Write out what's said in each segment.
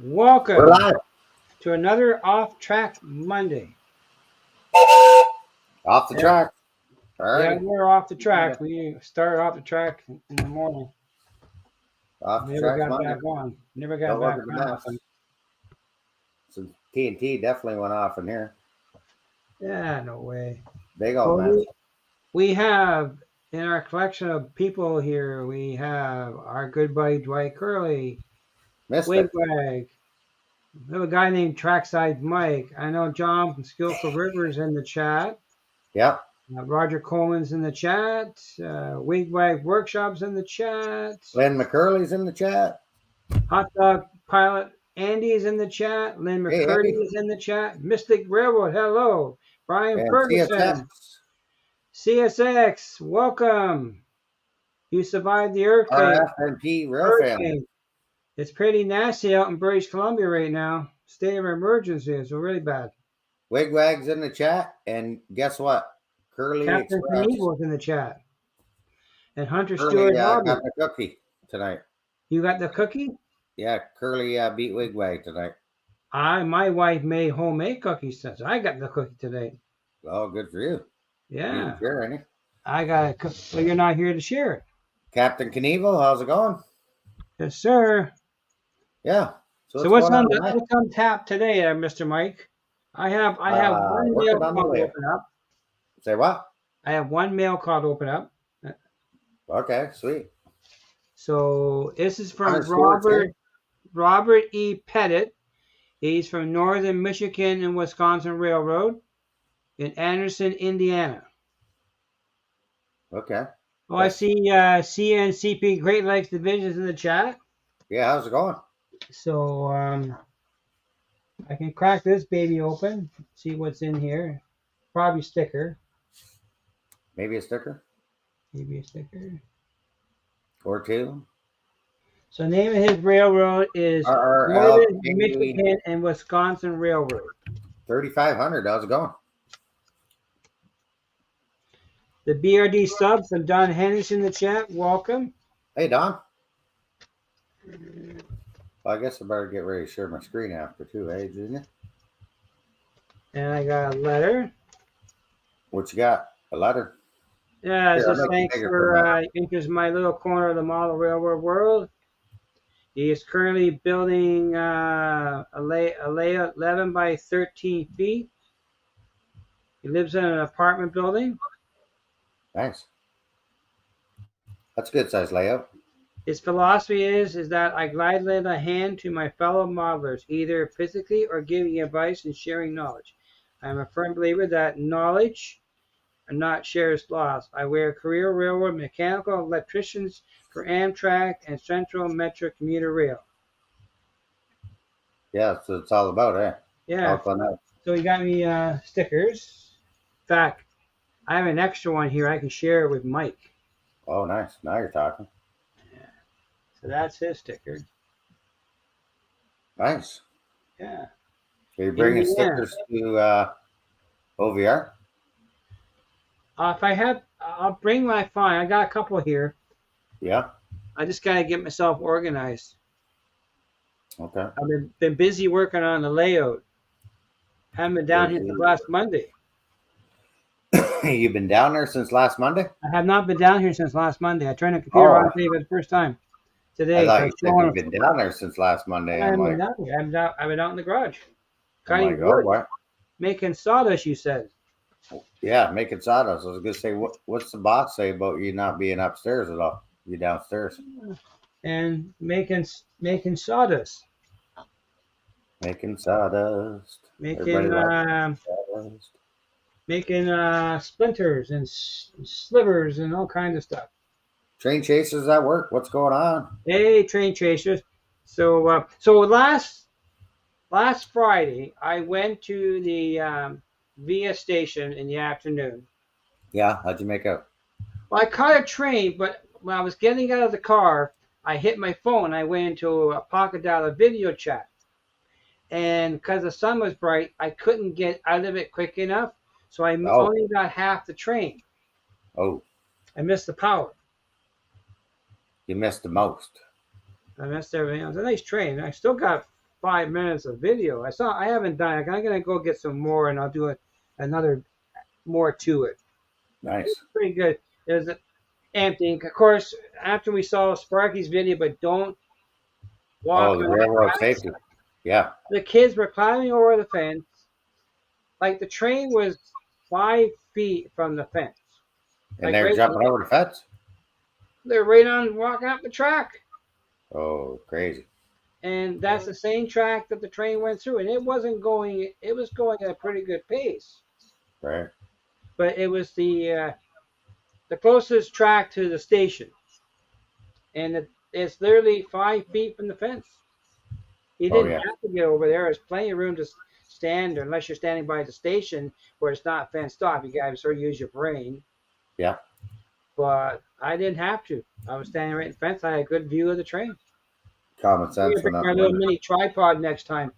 We're Welcome live. to another Off Track Monday. Off the Yeah, track. yeah, Alrighty. we're off the track. We started off the track in the morning. Off the Never track got Monday. back on. Never got Don't look back at the on. mess. Some TNT definitely went off in here. Yeah, no way. Big old Well, mess. we have in our collection of people here, we have our good buddy Dwight Curley, Mystic. Wigwag. We have a guy named Trackside Mike. I know John from Skillful Rivers in the chat. Yep. Roger Coleman's in the chat. Wigwag Workshops in the chat. Lynn McCurley's in the chat. Hot Dog Pilot Andy is in the chat. Lynn Hey, McCurdy Andy. is in the chat. Mystic Railroad, hello. Brian And Ferguson. CSX. CSX, welcome. You survived the earthquake. RFNP Rail Family. It's pretty nasty out in British Columbia right now. State of emergency. It's really bad. Wigwag's in the chat. And guess what? Curly Captain Express. Knievel's in the chat. And Hunter Curly Stewart Hobby. got the cookie tonight. You got the cookie? Yeah, Curly beat Wigwag tonight. My wife made homemade cookies since I got the cookie today. Oh, good for you. Yeah. You didn't share any. I got it. Well, you're not here to share it. Captain Knievel, how's it going? Yes, sir. Yeah. So what's on tap today, Mr. Mike? I have one mail card open up. Say what? I have one mail card open up. Okay, sweet. So this is from Robert E. Pettit. He's from Northern Michigan and Wisconsin Railroad in Anderson, Indiana. Okay. Oh, I see CNCP Great Lakes Divisions in the chat. Yeah, how's it going? So I can crack this baby open, see what's in here. Probably sticker. Maybe a sticker? Maybe a sticker. Or two. So the name of his railroad is Northern Michigan and Wisconsin Railroad. 3,500. How's it going? The BRD subs from Don Henderson in the chat. Welcome. Hey, Don. Well, I guess I better get ready to share my screen after too, eh, Junior? And I got a letter. What you got? A letter? Yeah, it's just thanks for interest in my little corner of the model railroad world. He is currently building a layout 11 by 13 feet. He lives in an apartment building. Nice. That's a good size layout. His philosophy is that I gladly lend a hand to my fellow modelers, either physically or giving advice and sharing knowledge. I am a firm believer that knowledge and not shares loss. I wear career railroad mechanical electricians for Amtrak and Central Metro Commuter Rail. Yeah, that's what it's all about, eh? Yeah. So he got me stickers. In fact, I have an extra one here. I can share it with Mike. Oh, nice. Now you're talking. Yeah. So that's his sticker. Nice. Yeah. Are you bringing stickers to OVR? If I have, I'll bring my phone. I got a couple here. Yeah. I just got to get myself organized. Okay. I've been busy working on the layout. Haven't been down here since last Monday. You've been down there since last Monday? I have not been down here since last Monday. I turned the computer on today for the first time. Today. I thought you said you've been down there since last Monday. I haven't been down here. I've been out in the garage. Cutting wood. What? Making sawdust, you said. Yeah, making sawdust. I was going to say, what's the boss say about you not being upstairs at all? You downstairs. And making sawdust. Making sawdust. Making splinters and slivers and all kinds of stuff. Train chasers at work. What's going on? Hey, train chasers. So last Friday I went to the Via station in the afternoon. Yeah, how'd you make out? Well, I caught a train, but when I was getting out of the car, I hit my phone. I went into a pocket dial video chat, and because the sun was bright, I couldn't get out of it quick enough. So I only got half the train. Oh. I missed the power. You missed the most. I missed everything. It was a nice train. I still got 5 minutes of video. I haven't done it. I'm gonna go get some more, and I'll do another more to it. Nice. It's pretty good. It was empty. Of course, after we saw Sparky's video, but don't walk Oh, the on railroad the safety. Yeah. The kids were climbing over the fence. Like the train was 5 feet from the fence. And Like they're right jumping over the fence. They're right on walking up the track. Oh, crazy. And that's the same track that the train went through. And it was going at a pretty good pace. Right. But it was the closest track to the station. And it's literally 5 feet from the fence. You didn't have to get over there. There's plenty of room to stand, unless you're standing by the station where it's not fenced off. You got to sort of use your brain. Yeah. But I didn't have to. I was standing right in the fence. I had a good view of the train. Common sense. Bring my little mini tripod next time,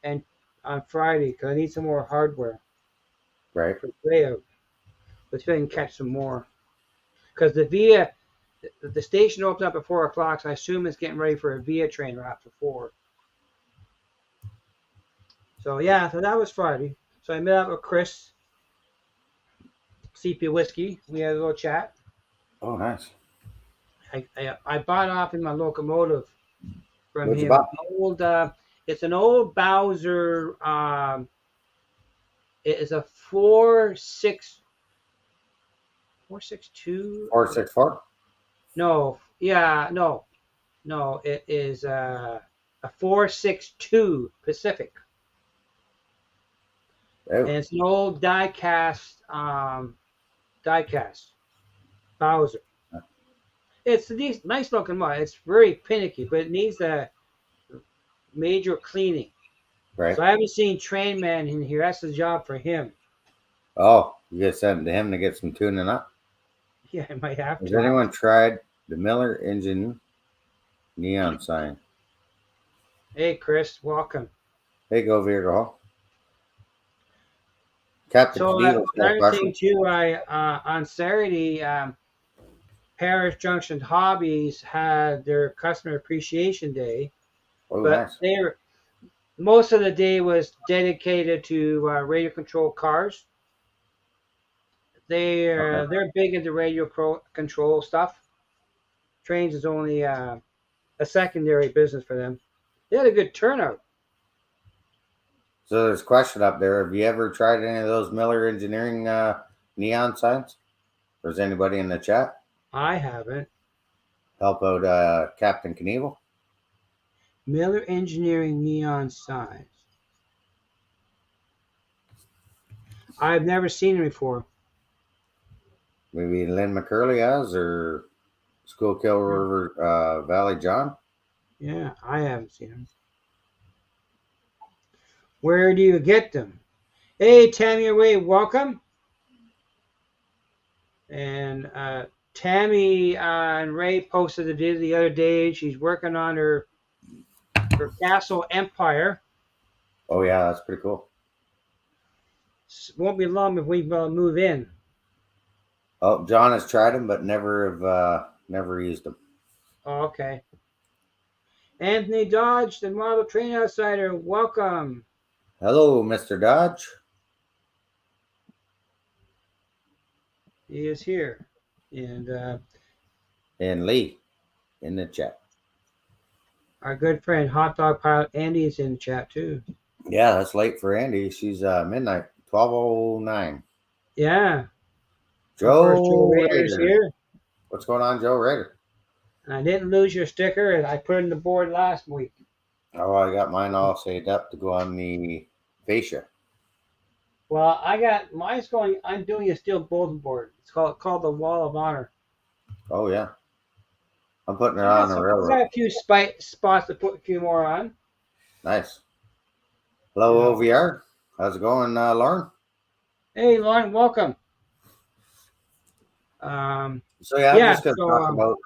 and on Friday, because I need some more hardware. Right. For layout. Let's see if I can catch some more. Because the station opened up at 4 o'clock, so I assume it's getting ready for a VIA train right after 4. So yeah, so that was Friday. So I met up with Chris, CP Whiskey. We had a little chat. Oh, nice. I bought off in my locomotive from What'd him. you buy? It's an old Bowser. It is a 462. 464. No, yeah, no. It is a 462 Pacific. Oh. And it's an old die-cast Bowser. It's a nice looking mod. It's very finicky, but it needs a major cleaning. Right. So I haven't seen Train Man in here. That's the job for him. Oh, you get sent to him to get some tuning up. Yeah, I might have Has to. anyone tried the Miller engine neon sign? Hey, Chris, welcome. Hey, go Virgo. Captain So another thing too, on Saturday, Paris Junction Hobbies had their customer appreciation day, Oh, but nice. most of the day was dedicated to radio control cars. They're big into radio control stuff. Trains is only a secondary business for them. They had a good turnout. So there's a question up there. Have you ever tried any of those Miller Engineering neon signs? Or is anybody in the chat? I haven't. Help out Captain Knievel? Miller Engineering neon signs. I've never seen them before. Maybe Lynn McCurley has, or Schuylkill River Valley John? Yeah, I haven't seen them. Where do you get them? Hey, Tammy Ray, welcome. And Tammy and Ray posted a video the other day. She's working on her Castle Empire. Oh, yeah, that's pretty cool. Won't be long if we move in. Oh, John has tried them, but never used them. Oh, okay. Anthony Dodge, the model train outsider, welcome. Hello, Mr. Dodge. He is here. And Lee in the chat. Our good friend Hot Dog Pilot Andy is in the chat too. Yeah, that's late for Andy. She's midnight, 12:09. Yeah. Joe Rader's here. What's going on, Joe Rader? And I didn't lose your sticker, and I put it in the board last week. Oh, I got mine all saved up to go on the fascia. Well, I got mine's going. I'm doing a steel bulletin board. It's called the Wall of Honor. Oh yeah, I'm putting it on the railroad. I got a few spots to put a few more on. Nice. Hello, OVR. How's it going, Lauren? Hey, Lauren, welcome. So I'm just going to talk about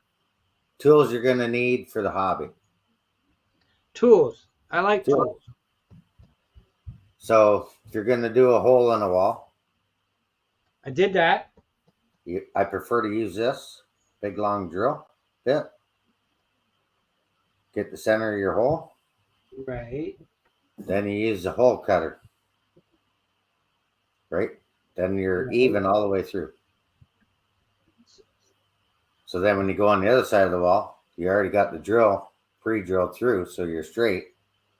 tools you're going to need for the hobby. Tools. I like tools. So if you're going to do a hole in a wall, I did that. I prefer to use this big long drill bit. Get the center of your hole. Right. Then you use the hole cutter, right? Then you're Right. even all the way through. So then when you go on the other side of the wall, you already got the drill pre-drilled through, so you're straight.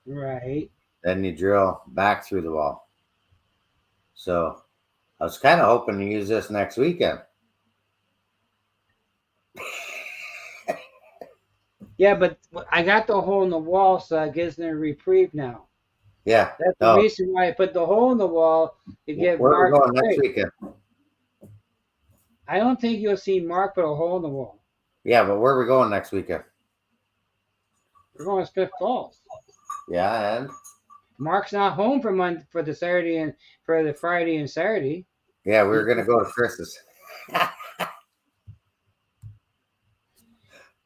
Right. Then you drill back through the wall. So I was kind of hoping to use this next weekend. Yeah, but I got the hole in the wall, so it gives them a reprieve now. Yeah. That's the No. reason why I put the hole in the wall to get Where are we Mark going next straight. weekend? I don't think you'll see Mark put a hole in the wall. Yeah, but where are we going next weekend? We're going to Smith Falls. Yeah, and Mark's not home for the Saturday and for the Friday and Saturday. yeah, we were gonna go to Chris's.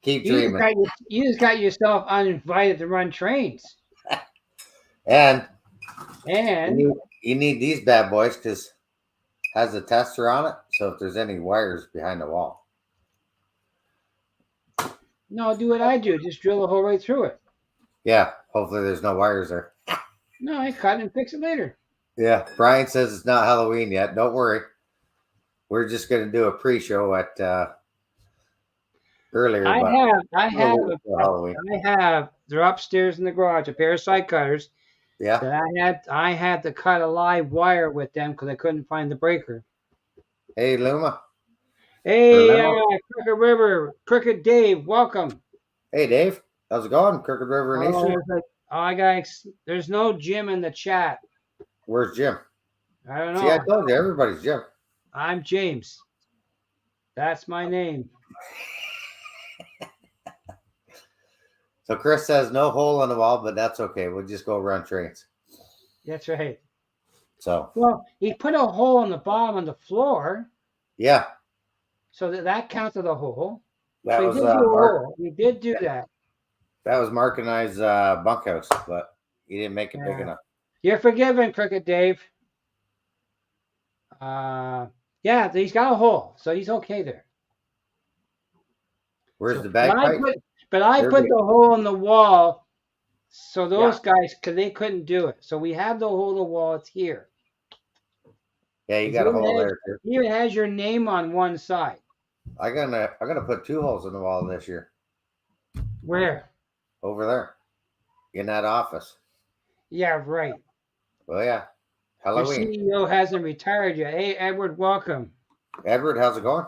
Keep dreaming. You just got yourself uninvited to run trains. And And you need these bad boys because has a tester on it. So if there's any wires behind the wall. no, do what I do. Just drill a hole right through it. Yeah, hopefully there's no wires there. No, I cut and fix it later. Yeah, Brian says it's not Halloween yet. Don't worry. We're just gonna do a pre-show at earlier. I Halloween. have. They're upstairs in the garage. A pair of side cutters Yeah. that I had to cut a live wire with them because I couldn't find the breaker. Hey, Luma. Hey, Crooked River, Crooked Dave, welcome. Hey, Dave. How's it going, Crooked River Nation? There's no Jim in the chat. Where's Jim? I don't know. See, I told you, everybody's Jim. I'm James. That's my name. So Chris says no hole in the wall, but that's okay. We'll just go run trains. That's right. So well, he put a hole in the bottom of the floor. Yeah. So that counts as a hole. That so was Mark. We did do that. That was Mark and I's bunkhouse, but he didn't make it big enough. You're forgiven, Crooked Dave. Yeah, he's got a hole, so he's okay there. Where's the bagpipe? But I put the hole in the wall, so those guys, because they couldn't do it. So we have the hole in the wall. It's here. Yeah, you got a hole there too. It even has your name on one side. I'm gonna put 2 holes in the wall this year. Where? Over there, in that office. Yeah, right. Well, yeah, Halloween. Your CEO hasn't retired yet. Hey, Edward, welcome. Edward, how's it going?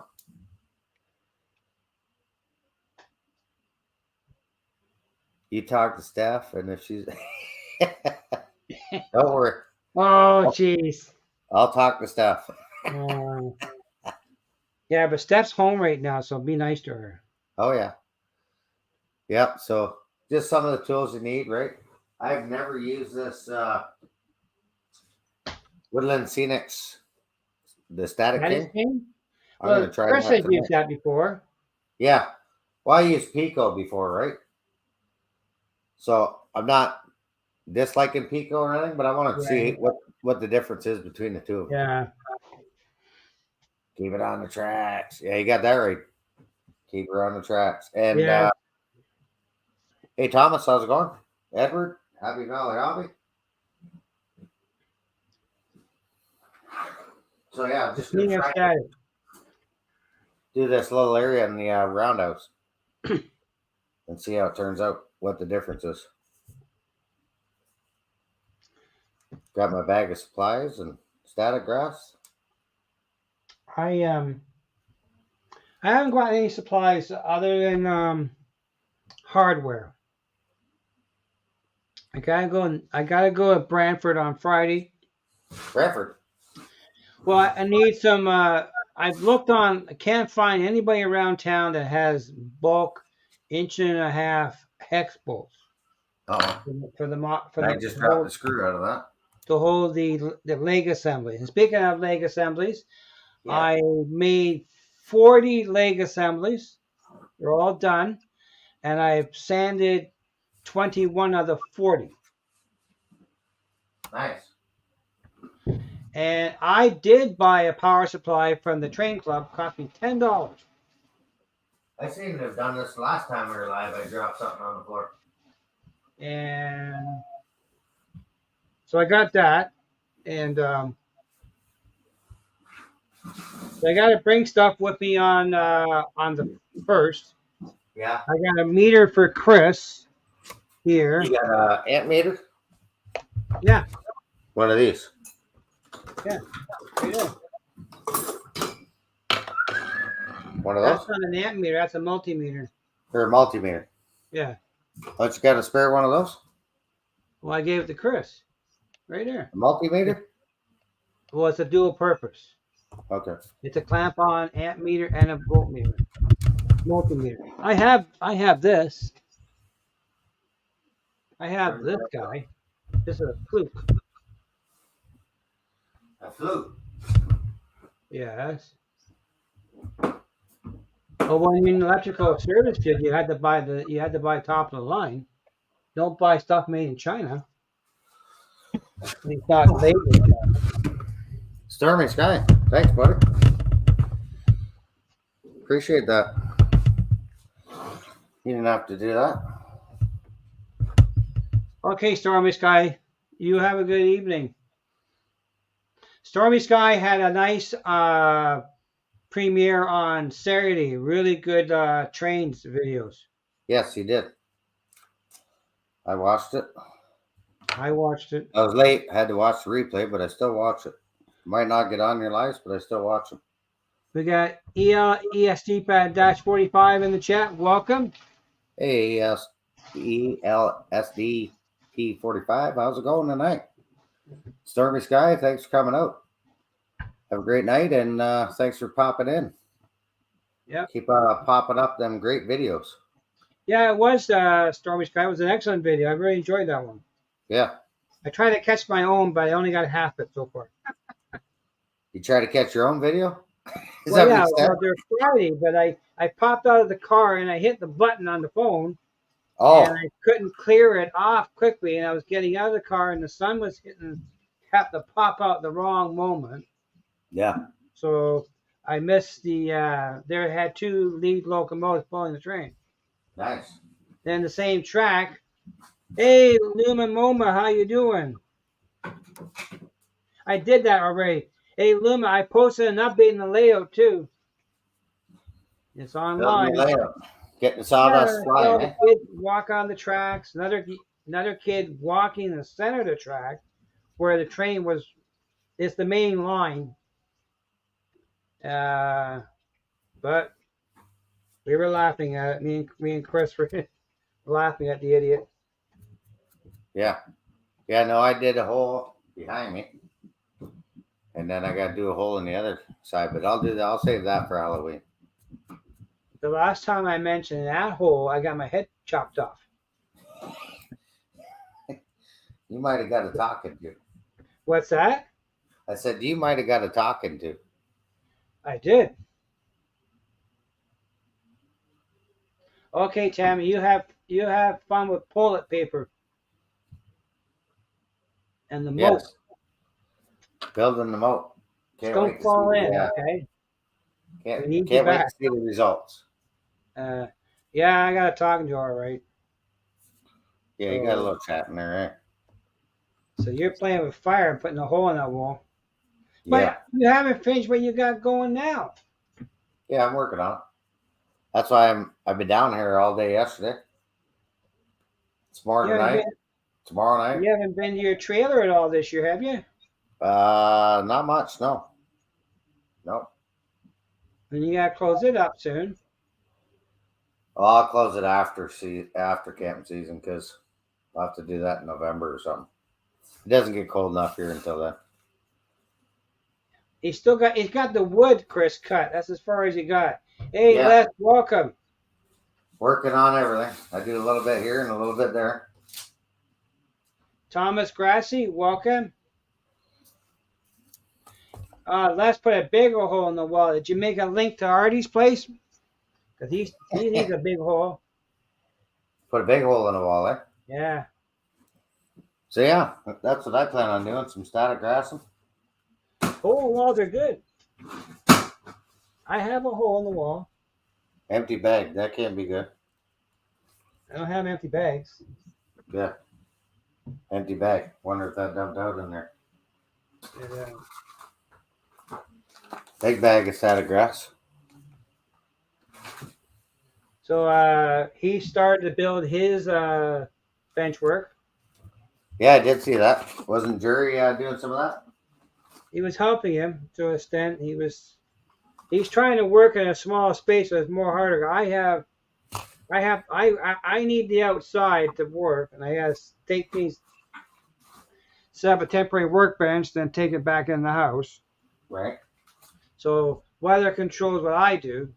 You talk to Steph, and if she's don't worry. Oh, jeez. I'll talk to Steph. Yeah, but Steph's home right now, so be nice to her. Oh yeah. Yep. So just some of the tools you need, right? I've never used this Woodland Scenics, the Static King. I'm gonna try Chris has used that before. Yeah. Well, I used Pico before, right? So I'm not disliking Pico or anything, but I want to see what the difference is between the two of them. Yeah. Keep it on the tracks. Yeah, you got that right. Keep her on the tracks. And hey, Thomas, how's it going? Edward, Happy Valley Hobby. So yeah, just gonna try to do this little area in the roundhouse and see how it turns out. What the difference is. Got my bag of supplies and static grass. I haven't got any supplies other than hardware. I gotta go to Brantford on Friday. Brantford. Well, I need some. I've looked on. I can't find anybody around town that has bulk 1.5-inch hex bolts. Oh. I just dropped the screw out of that. To hold the leg assembly. And speaking of leg assemblies, I made 40 leg assemblies. They're all done, and I've sanded 21 of the 40. Nice. And I did buy a power supply from the train club. Cost me $10. I seem to have done this last time we were live. I dropped something on the floor. And so I got that. And so I got to bring stuff with me on the first. Yeah. I got a meter for Chris here. You got a amp meter? Yeah, One of these. yeah, right there. One of That's those? not an amp meter. That's a multimeter. Or a multimeter. Yeah. Don't you got a spare one of those? Well, I gave it to Chris. Right there. A multimeter? Well, it's a dual purpose. Okay. It's a clamp-on amp meter and a voltmeter. Multimeter. I have this. I have this guy. This is a fluke. A flute. Yes. But when you're in electrical service kit, you had to buy top of the line. Don't buy stuff made in China. It's not labeled. Stormy Sky. Thanks, buddy. Appreciate that. You didn't have to do that. Okay, Stormy Sky. You have a good evening. Stormy Sky had a nice premiere on Saturday. Really good trains videos. Yes, you did. I watched it. I watched it. I was late. I had to watch the replay, but I still watch it. Might not get on your lives, but I still watch them. We got ESD-45 in the chat. Welcome. Hey, ELSDP45. How's it going tonight? Stormy Sky, thanks for coming out. Have a great night, and thanks for popping in. Yeah. Keep popping up them great videos. Yeah, it was Stormy Sky. It was an excellent video. I really enjoyed that one. Yeah. I tried to catch my own, but I only got half it so far. You try to catch your own video? Is Well, that yeah, what you said? they're Friday, but I popped out of the car and I hit the button on the phone. Oh, And I couldn't clear it off quickly, and I was getting out of the car, and the sun was had to pop out the wrong moment. yeah. So I missed the. There had two lead locomotives pulling the train. Nice. Then the same track. Hey, Luma Moma, how you doing? I did that already. Hey, Luma, I posted an update in the layout too. It's online. Getting the sawdust flying, eh? Kids walk on the tracks. Another kid walking in the center of the track, where the train was. It's the main line. But we were laughing at it. Me and Chris were laughing at the idiot. Yeah. Yeah, no, I did a hole behind me. And then I got to do a hole in the other side, but I'll do that. I'll save that for Halloween. The last time I mentioned that hole, I got my head chopped off. You might have got a talking to. What's that? I said, you might have got a talking to. I did. Okay, Tammy, you have fun with toilet paper and the moat. Yes. Building the moat. Just don't fall in, okay? Can't We need wait you to back. see the results. Yeah, I got a talking to her, right? Yeah, you got a little chat in there, right? So you're playing with fire and putting a hole in that wall. Yeah. But you haven't finished what you got going now. Yeah, I'm working on it. That's why I've been down here all day yesterday. Tomorrow night. You haven't been to your trailer at all this year, have you? Not much, no. Nope. And you gotta close it up soon. Well, I'll close it after camping season because I'll have to do that in November or something. It doesn't get cold enough here until then. He's got the wood, Chris, cut. That's as far as he got. Hey, Yeah. Les, welcome. Working on everything. I do a little bit here and a little bit there. Thomas Grassi, welcome. Les put a big hole in the wall. Did you make a link to Artie's place? Because he needs a big hole. Put a big hole in the wall, eh? Yeah. So yeah, that's what I plan on doing. Some static grassing. Hole in walls are good. I have a hole in the wall. Empty bag. That can't be good. I don't have empty bags. Yeah. Empty bag. Wonder if that dumped out in there. And, Big bag of side of grass. so he started to build his bench work. Yeah, I did see that. Wasn't Jury doing some of that? He was helping him to an extent. He's trying to work in a small space, so it's more harder. I need the outside to work, and I got to take these, set up a temporary workbench, then take it back in the house. Right. So weather controls what I do.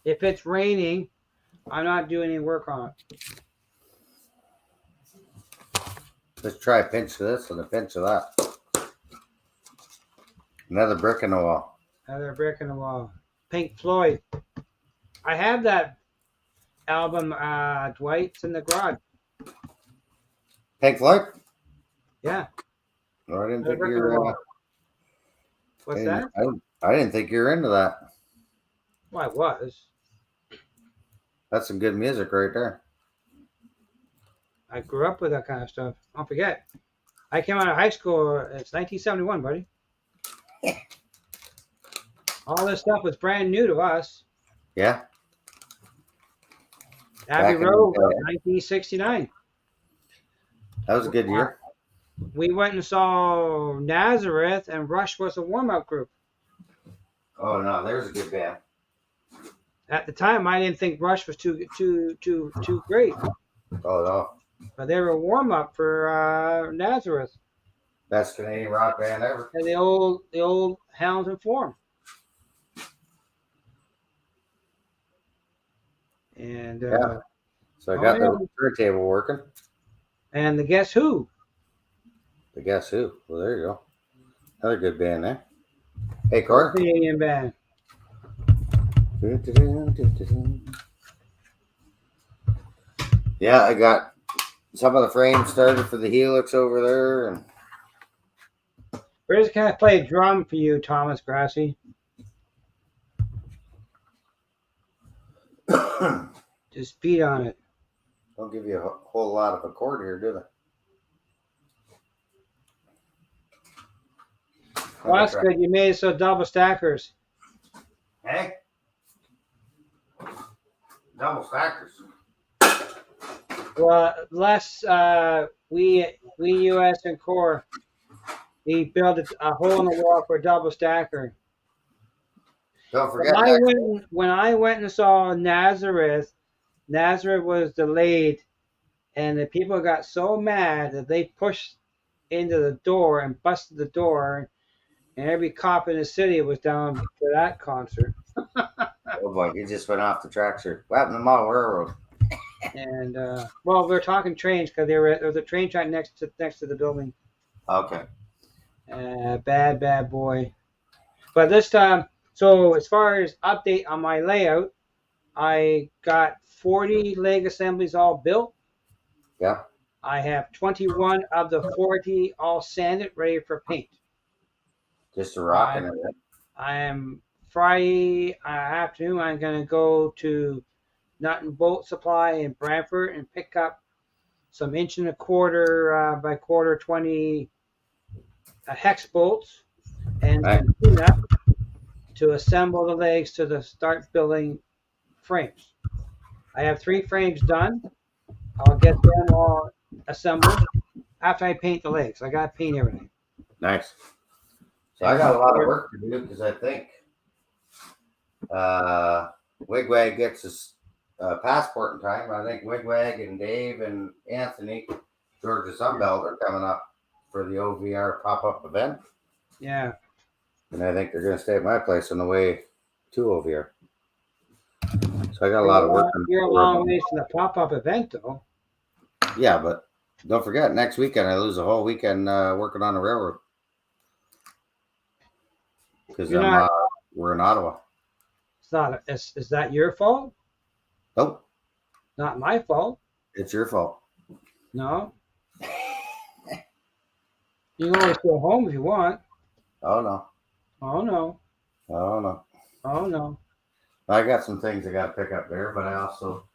If it's raining, I'm not doing any work on it. Let's try a pinch of this and a pinch of that. Another brick in the wall. Another brick in the wall. Pink Floyd. I have that album, Dwight. It's in the garage. Pink Floyd? Yeah. No, I didn't Another think brick you in the were. wall. What's that? I didn't think you were into that. Well, I was. That's some good music right there. I grew up with that kind of stuff. Don't forget. I came out of high school. It's 1971, buddy. All this stuff was brand new to us. Yeah. Abbey Back in Road, the day. 1969. That was a good year. We went and saw Nazareth, and Rush was a warm-up group. Oh no, there's a good band. At the time, I didn't think Rush was too great, Oh no. but they were a warm-up for Nazareth Best Canadian rock band ever. and the old Hounds and Form. And Yeah. So I got yeah. the turntable working. And the Guess Who? The Guess Who? Well, there you go. Another good band there. Hey, Corey. Canadian band. Yeah, I got some of the frames started for the Helix over there, and We're just gonna play a drum for you, Thomas Grassi. Just beat on it. don't give you a whole lot of a chord here, do they? Well, that's good. You made it so double stackers. Hey, double stackers. Well, Les, we US and Core, he built a hole in the wall for a double stacker. Don't forget When I went and saw Nazareth was delayed, and the people got so mad that they pushed into the door and busted the door, and every cop in the city was down for that concert. Oh boy, you just went off the tracks here. What happened to Model Railroad? And well, we were talking trains because there was a train track next to the building. Okay. Bad boy. But this time, so as far as update on my layout, I got 40 leg assemblies all built. Yeah. I have 21 of the 40 all sanded, ready for paint. Just a rocking it. I am Friday afternoon. I'm gonna go to Nut and Bolt Supply in Brantford and pick up some 1.25 by 1.25 hex bolts and Right. some cleanup to assemble the legs to start building frames. I have 3 frames done. I'll get them all assembled after I paint the legs. I got to paint everything. Nice. So I got a lot of work to do because I think Wigwag gets his passport in time. I think Wigwag and Dave and Anthony, Georgia Sunbelt, are coming up for the OVR pop-up event. Yeah. And I think they're going to stay at my place on the way to OVR. So I got a lot of work. You're a long ways from the pop-up event, though. Yeah, but don't forget, next weekend I lose a whole weekend working on the railroad. Because we're in Ottawa. It's not. Is that your fault? Nope. Not my fault. It's your fault. No. You can always go home if you want. Oh, no. Oh, no. Oh, no. Oh, no. I got some things I got to pick up there, but I also,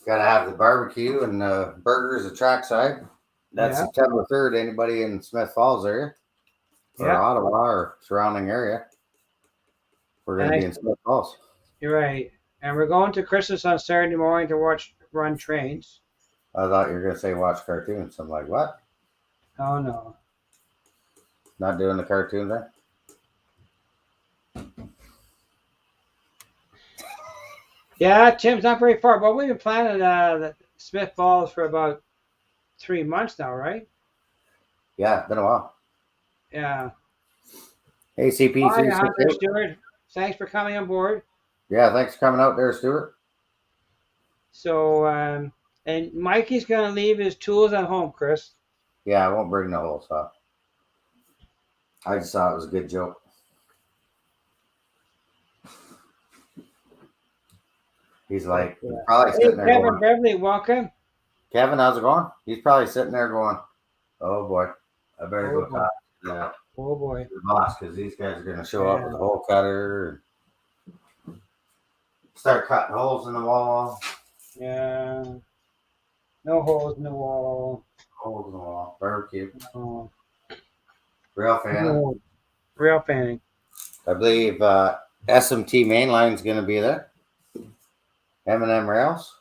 Got to have the barbecue and burgers at Trackside. That's Yeah. September 3rd. Anybody in Smith Falls area or Yeah. Ottawa or surrounding area, we're going to And be in Smith Falls. you're right. And we're going to Christmas on Saturday morning to run trains. I thought you were going to say watch cartoons. I'm like, what? Oh no. Not doing the cartoon thing? Yeah, Tim's not very far, but we've been planning the Smith Falls for about 3 months now, right? Yeah, it's been a while. Yeah. Hey, CP368. Hi, Hunter Stewart. Thanks for coming on board. Yeah, thanks for coming out there, Stuart. So, and Mikey's going to leave his tools at home, Chris. Yeah, I won't bring the whole stuff. I just thought it was a good joke. He's like, probably Hey, sitting there Kevin going, Beverly, welcome. Kevin, how's it going? He's probably sitting there going, oh boy, I better Oh, go boy. talk to Oh boy. the boss because these guys are going to show up Yeah. with a hole cutter and start cutting holes in the wall. Yeah. No holes in the wall. Holes in the wall. Barbecue. No. Real fan. No. Real fanning. I believe SMT Mainline's going to be there. M&M Rails.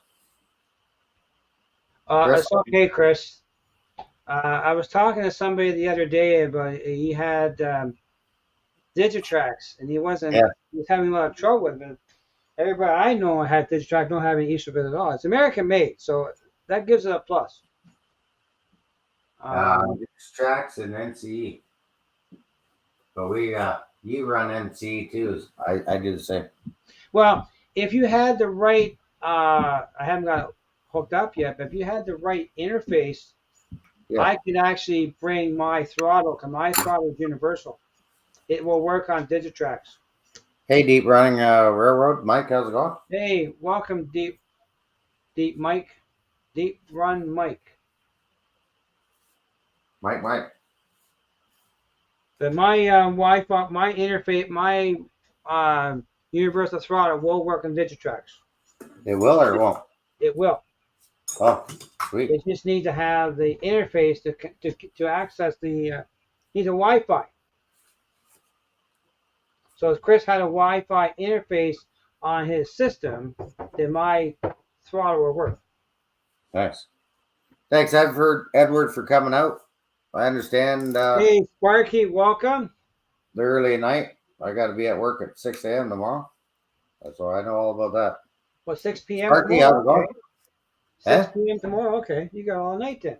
Chris? It's okay, Chris. I was talking to somebody the other day about he had Digitrax and he wasn't. Yeah. He was having a lot of trouble with it. Everybody I know had Digitrax don't have any issue with it at all. It's American made, so that gives it a plus. Tracks and NCE. But you run NCE too. I do the same. Well, if you had the right, I haven't got it hooked up yet, but if you had the right interface, Yeah. I could actually bring my throttle, because my throttle is universal. It will work on Digitrax. Hey, Deep Running Railroad. Mike, how's it going? Hey, welcome, Deep Mike. Deep Run Mike. Mike. But my Wi-Fi, my interface, my universal throttle will work on Digitrax. It will or it won't? It will. Oh, sweet. It just needs to have the interface to access the needs a Wi-Fi. So if Chris had a Wi-Fi interface on his system, then my throttle will work. Nice. Thanks, Edward, for coming out. I understand Hey, Sparky, welcome. the early night. I got to be at work at 6 a.m. tomorrow. So I know all about that. What, 6 p.m. Sparky, tomorrow? how's it going? Okay. 6 p.m. tomorrow? Okay. You got all night then.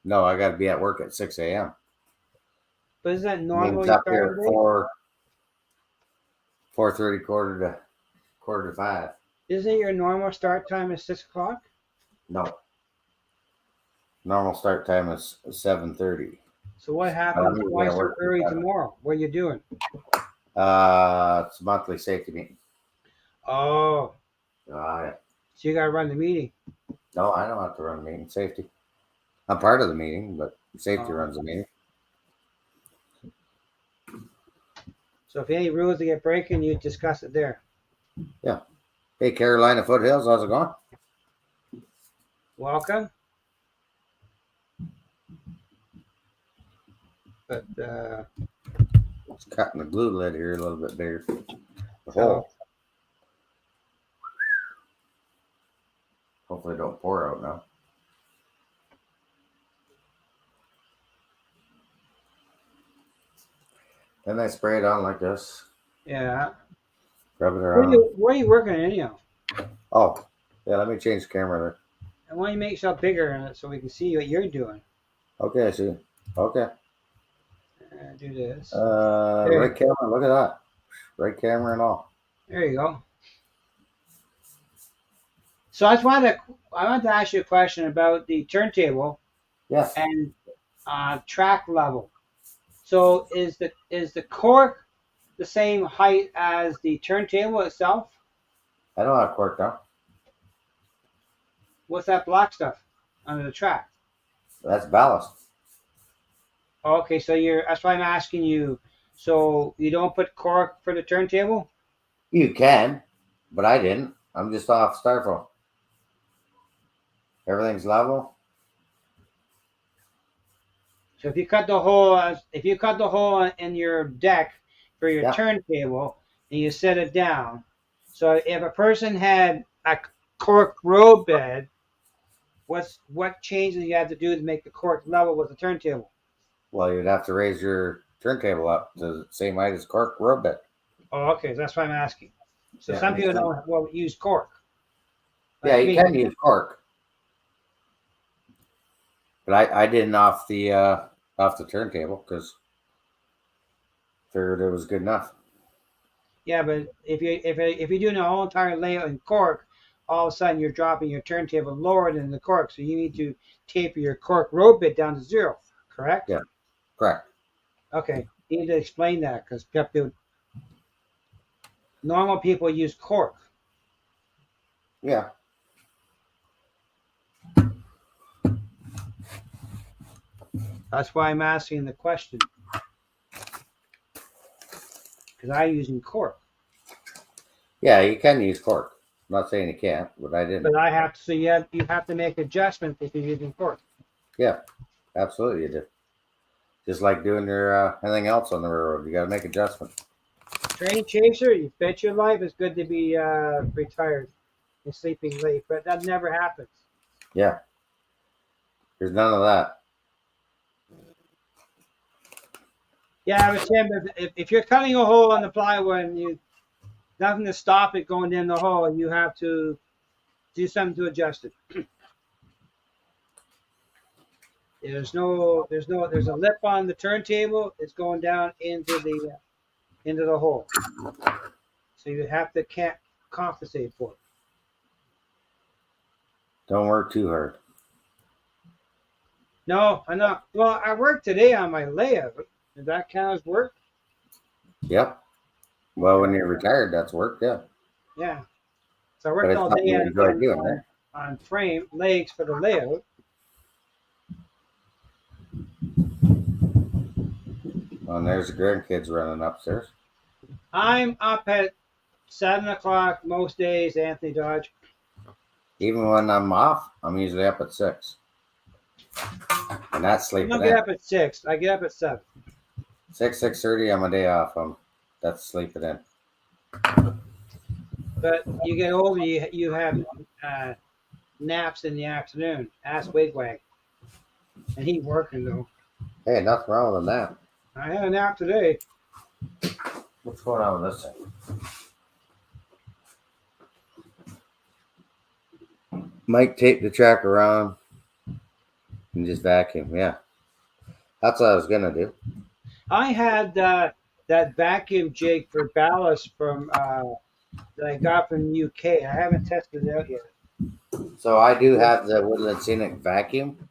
No, I got to be at work at 6 a.m. But is that Means normally up here Saturday? at 4:30, quarter to 5. Isn't your normal start time at 6 o'clock? No. Normal start time is 7:30. So what I'm happens gonna be twice at so work early at 7. tomorrow? What are you doing? It's a monthly safety meeting. Oh, Yeah. so you got to run the meeting. No, I don't have to run the meeting. Safety. I'm part of the meeting, but safety runs the meeting. So if any rules to get breaking, you discuss it there. Hey, Carolina Foothills, how's it going? Welcome. But It's cutting the glue lid here a little bit bigger. The Oh. hole. Hopefully it don't pour out now. Then I spray it on like this. yeah. Rub it Where around. are you working anyhow? Oh, yeah, let me change the camera there. And why don't you make yourself bigger in it so we can see what you're doing? Okay, I see. Okay. Do this. Right camera, look at that. Right camera and all. There you go. So I wanted to ask you a question about the turntable Yes. and track level. So is the cork the same height as the turntable itself? I don't have cork now. What's that black stuff under the track? That's ballast. Okay, so that's why I'm asking you. So you don't put cork for the turntable? You can, but I didn't. I'm just off styrofoam. Everything's level. So if you cut the hole in your deck for your Yeah. turntable and you set it down, so if a person had a cork road bed, what changes you have to do to make the cork level with the turntable? Well, you'd have to raise your turntable up to the same height as cork road bed. Oh, okay, that's why I'm asking. So Yeah, some makes people sense. don't use cork. Yeah, Like you me. can use cork, but I didn't off the turntable because figured it was good enough. Yeah, but if you're doing a whole entire layout in cork, all of a sudden you're dropping your turntable lower than the cork, so you need to taper your cork road bit down to 0. Correct? Yeah, correct. Okay, you need to explain that because normal people use cork. Yeah. That's why I'm asking the question because I'm using cork. Yeah, you can use cork. I'm not saying you can't, but I didn't. But I have to. So you have to make adjustments if you're using cork. Yeah, absolutely you do. Just like doing your anything else on the railroad, you got to make adjustments. Train chaser, you bet your life it's good to be retired and sleeping late, but that never happens. Yeah, there's none of that. Yeah, but Tim, if you're cutting a hole on the plywood and you nothing to stop it going in the hole, you have to do something to adjust it. There's a lip on the turntable. It's going down into the hole, so you have to can't compensate for it. Don't work too hard. No, I'm not. Well, I worked today on my layout. Does that count as work? Yep. Well, when you're retired, that's work. Yeah. Yeah. So I But worked it's all something day you enjoy doing, right? on frame legs for the layout. Well, and there's the grandkids running upstairs. I'm up at 7 o'clock most days, Anthony Dodge. Even when I'm off, I'm usually up at 6. And that's I sleeping don't in. get up at 6. I get up at 7. 6:30 on my day off. That's sleeping in. But you get older, you have naps in the afternoon. Ask Wigwag. And he's working though. Hey, nothing wrong with that. I had a nap today. What's going on with this thing? Mike taped the track around and just vacuum. Yeah, that's what I was gonna do. I had that vacuum jig for ballast from that I got from the UK. I haven't tested it out yet. So I do have the Woodland Scenic vacuum,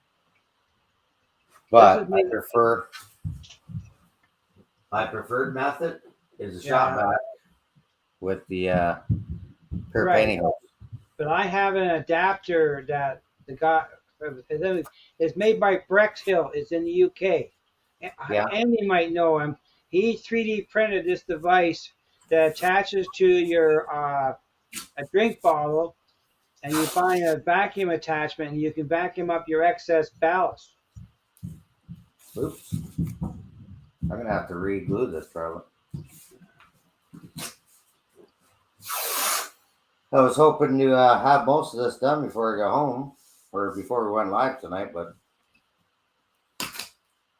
but my preferred method is a shop vac with the pair painting hose. But I have an adapter that the guy it's made by Brex Hill. It's in the UK. Yeah. Andy might know him. He 3D printed this device that attaches to your a drink bottle, and you find a vacuum attachment, and you can vacuum up your excess ballast. Oops. I'm gonna have to re-glue this probably. I was hoping to have most of this done before I go home, or before we went live tonight, but I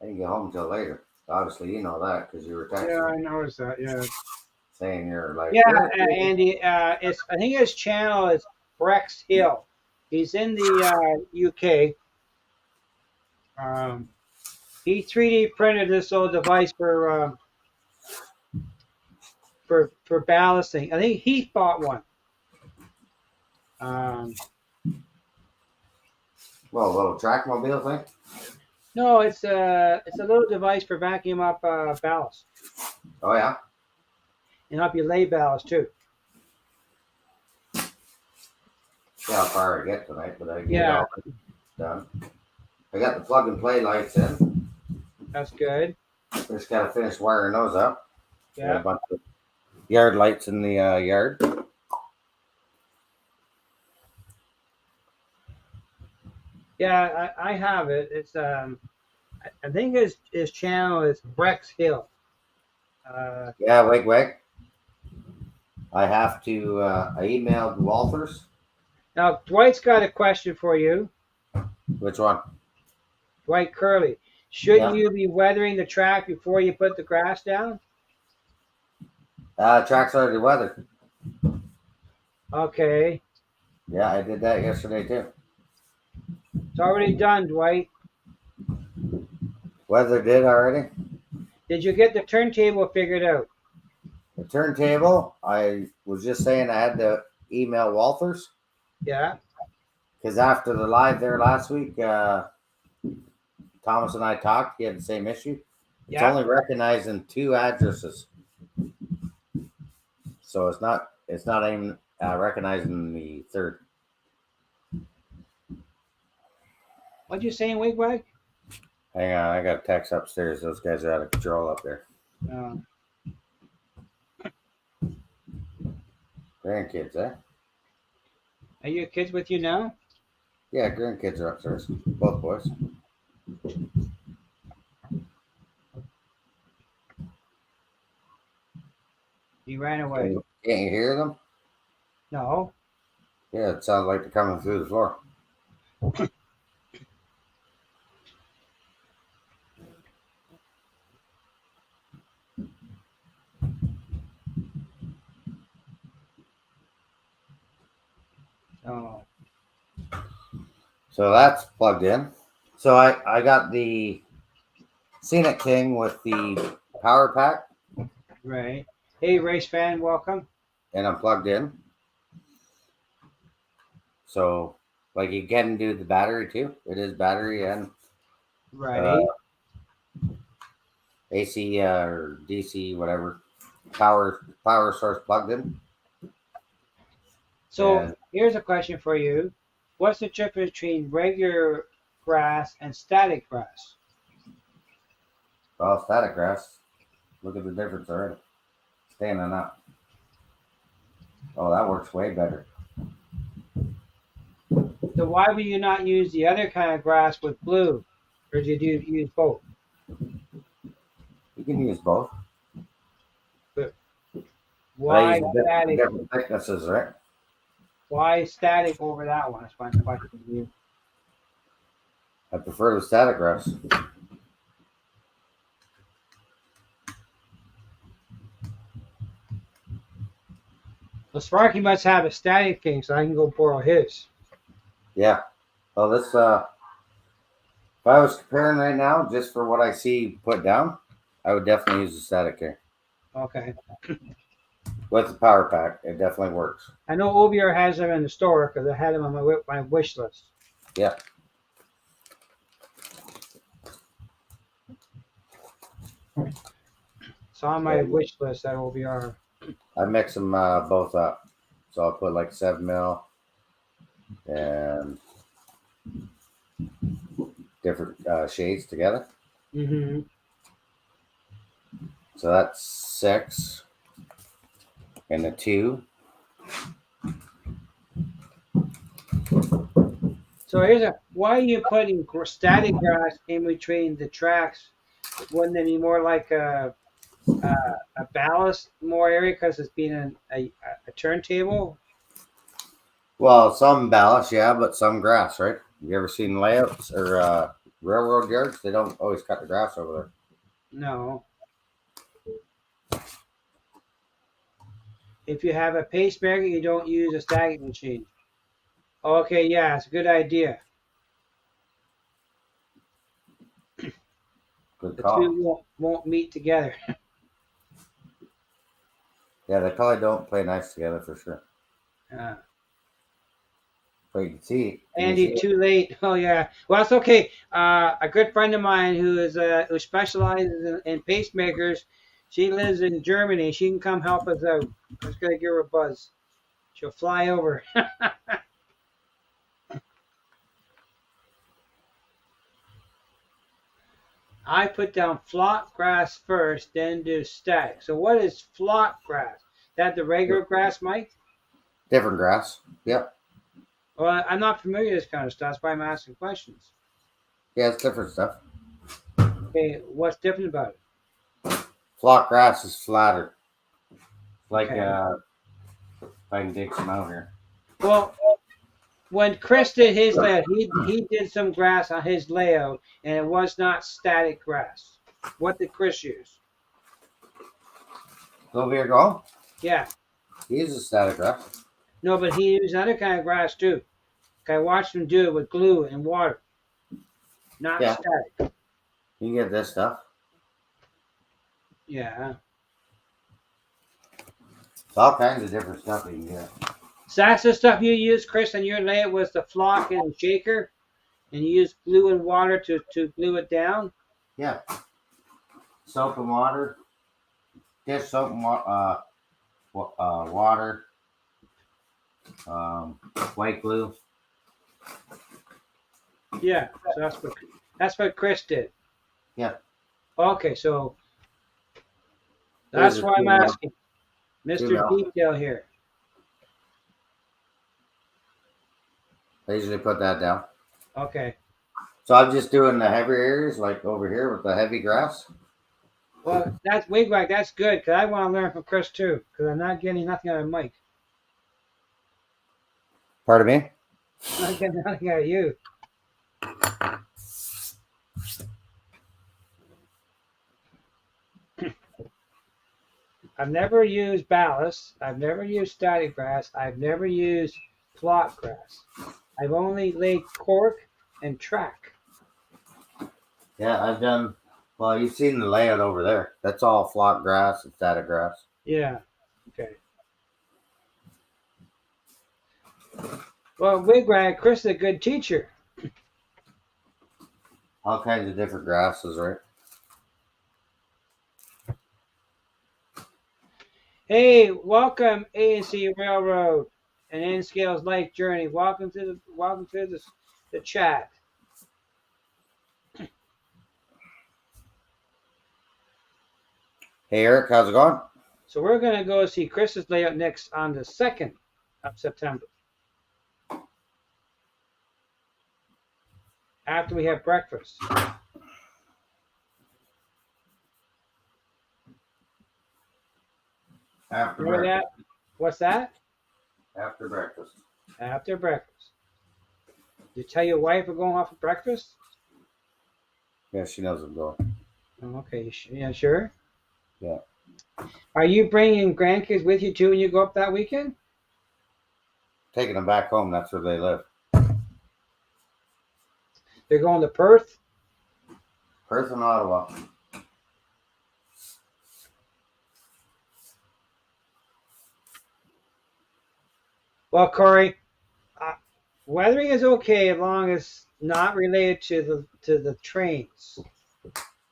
didn't get home until later. Obviously, you know that because you were texting. Yeah, I noticed that. Yeah. Saying you're like. Yeah, Andy. I think his channel is Brex Hill. He's in the UK. He 3D printed this old device for ballasting. I think Heath bought one. Well, a little track mobile thing. No, it's a little device for vacuum up ballast. Oh yeah. And help you lay ballast too. See how far I get tonight, but I get it all done. I got the plug and play lights in. That's good. Just gotta finish wiring those up. Yeah. Got a bunch of yard lights in the yard. Yeah, I have it. It's I think his channel is Brex Hill. Yeah, wait. I have to. I emailed Walters. Now Dwight's got a question for you, Which one? Dwight Curley. Shouldn't Yeah. you be weathering the track before you put the grass down? Track's already weathered. Okay, Yeah, I did that yesterday too. it's already done, Dwight. Weather did already. Did you get the turntable figured out? The turntable. I was just saying I had to email Walters Yeah, because after the live there last week, Thomas and I talked. He had the same issue. It's yeah. only recognizing 2 addresses, so it's not. It's not even recognizing the third. What you saying, Wigwag? Hang on, I got a text upstairs. Those guys are out of control up there. Uh, Grandkids, eh? are your kids with you now? Yeah, grandkids are upstairs. Both boys. You ran away. Can't you hear them? No. Yeah, it sounds like they're coming through the floor. Oh, So that's plugged in. So I got the Scenic King with the power pack, right. Hey, race fan, welcome. and I'm plugged in. So, like, you can do the battery too. It is battery and Right. AC or DC, whatever power source plugged in. So And here's a question for you. What's the difference between regular grass and static grass? well, static grass. Look at the difference already. Standing up. Oh, that works way better. So why would you not use the other kind of grass with blue? Or did you use both? You can use both. But But I why use static? different thicknesses, right? Why static over that one? That's my question to you. I prefer the static grass. Well, Sparky must have a static king, so I can go borrow his. Yeah. Well, this if I was comparing right now, just for what I see put down, I would definitely use the static king Okay. with the power pack. It definitely works. I know OBR has them in the store because I had them on my wish list. Yeah. It's on my wish list at OBR. I mix them both up, so I'll put like 7 mil and different shades together. Mm-hmm. So that's 6 and a 2. So why are you putting static grass in between the tracks? Wouldn't it be more like a ballast more area because it's being a turntable? Well, some ballast, yeah, but some grass, right? You ever seen layouts or railroad yards? They don't always cut the grass over there. No. If you have a pacemaker, you don't use a stacking machine. Okay, yeah, it's a good idea. Good The call. two won't meet together. Yeah, they probably don't play nice together for sure. But you can see. Andy, too late. Oh yeah. Well, it's okay. A good friend of mine who specializes in pacemakers. She lives in Germany. She can come help us out. I was gonna give her a buzz. She'll fly over. I put down flock grass first, then do static. So what is flock grass? That the regular grass, Mike? Different grass. Yep. Well, I'm not familiar with this kind of stuff. That's why I'm asking questions. Yeah, it's different stuff. Okay, what's different about it? Flock grass is flatter. Like, Okay. if I can dig some out here. Well, when Chris did his layout, he did some grass on his layout, and it was not static grass. What did Chris use? Over here, go. Yeah. He uses static grass. No, but he used another kind of grass too. I watched him do it with glue and water, not Yeah. static. You can get this stuff. Yeah. It's all kinds of different stuff you can get. So that's the stuff you used, Chris, on your layout was the flock and shaker, and you used glue and water to glue it down. Yeah. Soap and water. Dish soap and water. White glue. Yeah. So that's what Chris did. Yeah. Okay, so that's There's why I'm asking, Mr. mil. Detail here. I usually put that down. Okay. So I'm just doing the heavier areas, like over here with the heavy grass. Well, that's wigwag. That's good because I want to learn from Chris too. Because I'm not getting nothing out of Mike. Pardon me? I'm not getting nothing out of you. I've never used ballast. I've never used static grass. I've never used flock grass. I've only laid cork and track. Yeah, I've done. Well, you've seen the layout over there. That's all flock grass and static grass. Yeah. Okay. Well, wigwag, Chris is a good teacher. All kinds of different grasses, right? Hey, welcome ANC Railroad and N-Scale's Life Journey. Welcome to the chat. Hey, Eric, how's it going? So we're going to go see Chris's layout next on the 2nd of September. After we have breakfast. After Remember breakfast. that? What's that? After breakfast. After breakfast. Did you tell your wife we're going off for breakfast? Yeah, she knows I'm going. Oh, okay. Yeah, sure? Yeah. Are you bringing grandkids with you too when you go up that weekend? Taking them back home. That's where they live. They're going to Perth? Perth and Ottawa. Well, Corey, weathering is okay as long as not related to the trains.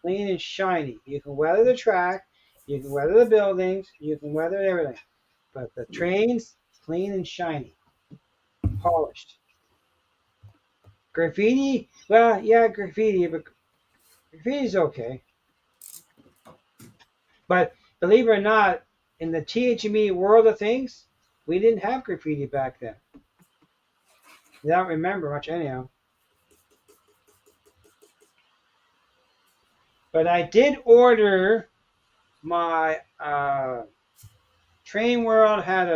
Clean and shiny. You can weather the track, you can weather the buildings, you can weather everything. But the trains, clean and shiny. Polished. Graffiti? Well, yeah, graffiti, but graffiti's okay. But believe it or not, in the THME world of things, we didn't have graffiti back then. I don't remember much anyhow. But I did order my Train World had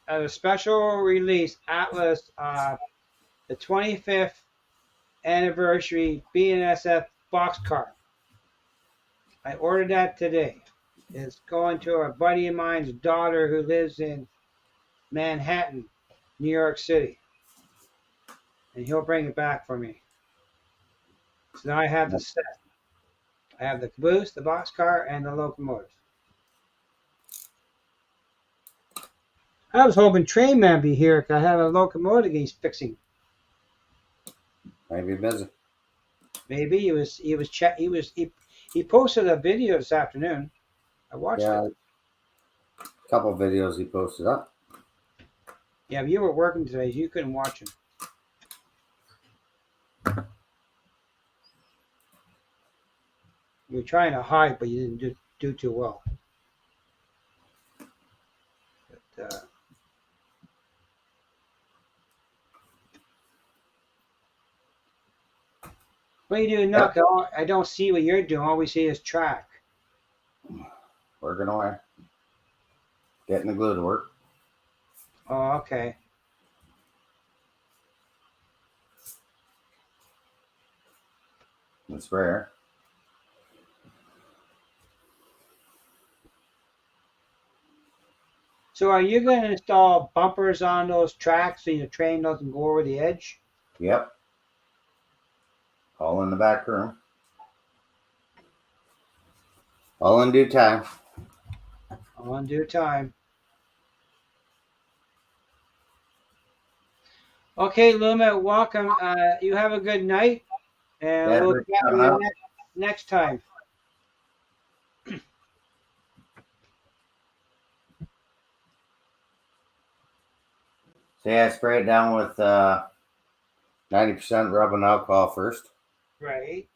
a special release Atlas, the 25th anniversary BNSF boxcar. I ordered that today. It's going to a buddy of mine's daughter who lives in Manhattan, New York City. And he'll bring it back for me. So now I have the set. I have the caboose, the boxcar, and the locomotive. I was hoping Trainman be here because I have a locomotive he's fixing. Might be busy. Maybe he posted a video this afternoon. I watched it. A couple of videos he posted up. Yeah, but you were working today, so you couldn't watch him. You were trying to hide, but you didn't do too well. But, What are you doing now? 'Cause I don't see what you're doing. All we see is track. Working away. Getting the glue to work. Oh, okay. The sprayer. So are you going to install bumpers on those tracks so your train doesn't go over the edge? Yep. All in the back room. All in due time. All in due time. Okay, Luma, welcome. You have a good night, and Yeah, we'll we're get coming you up. next time. See, I spray it down with 90% rubbing alcohol first, Right,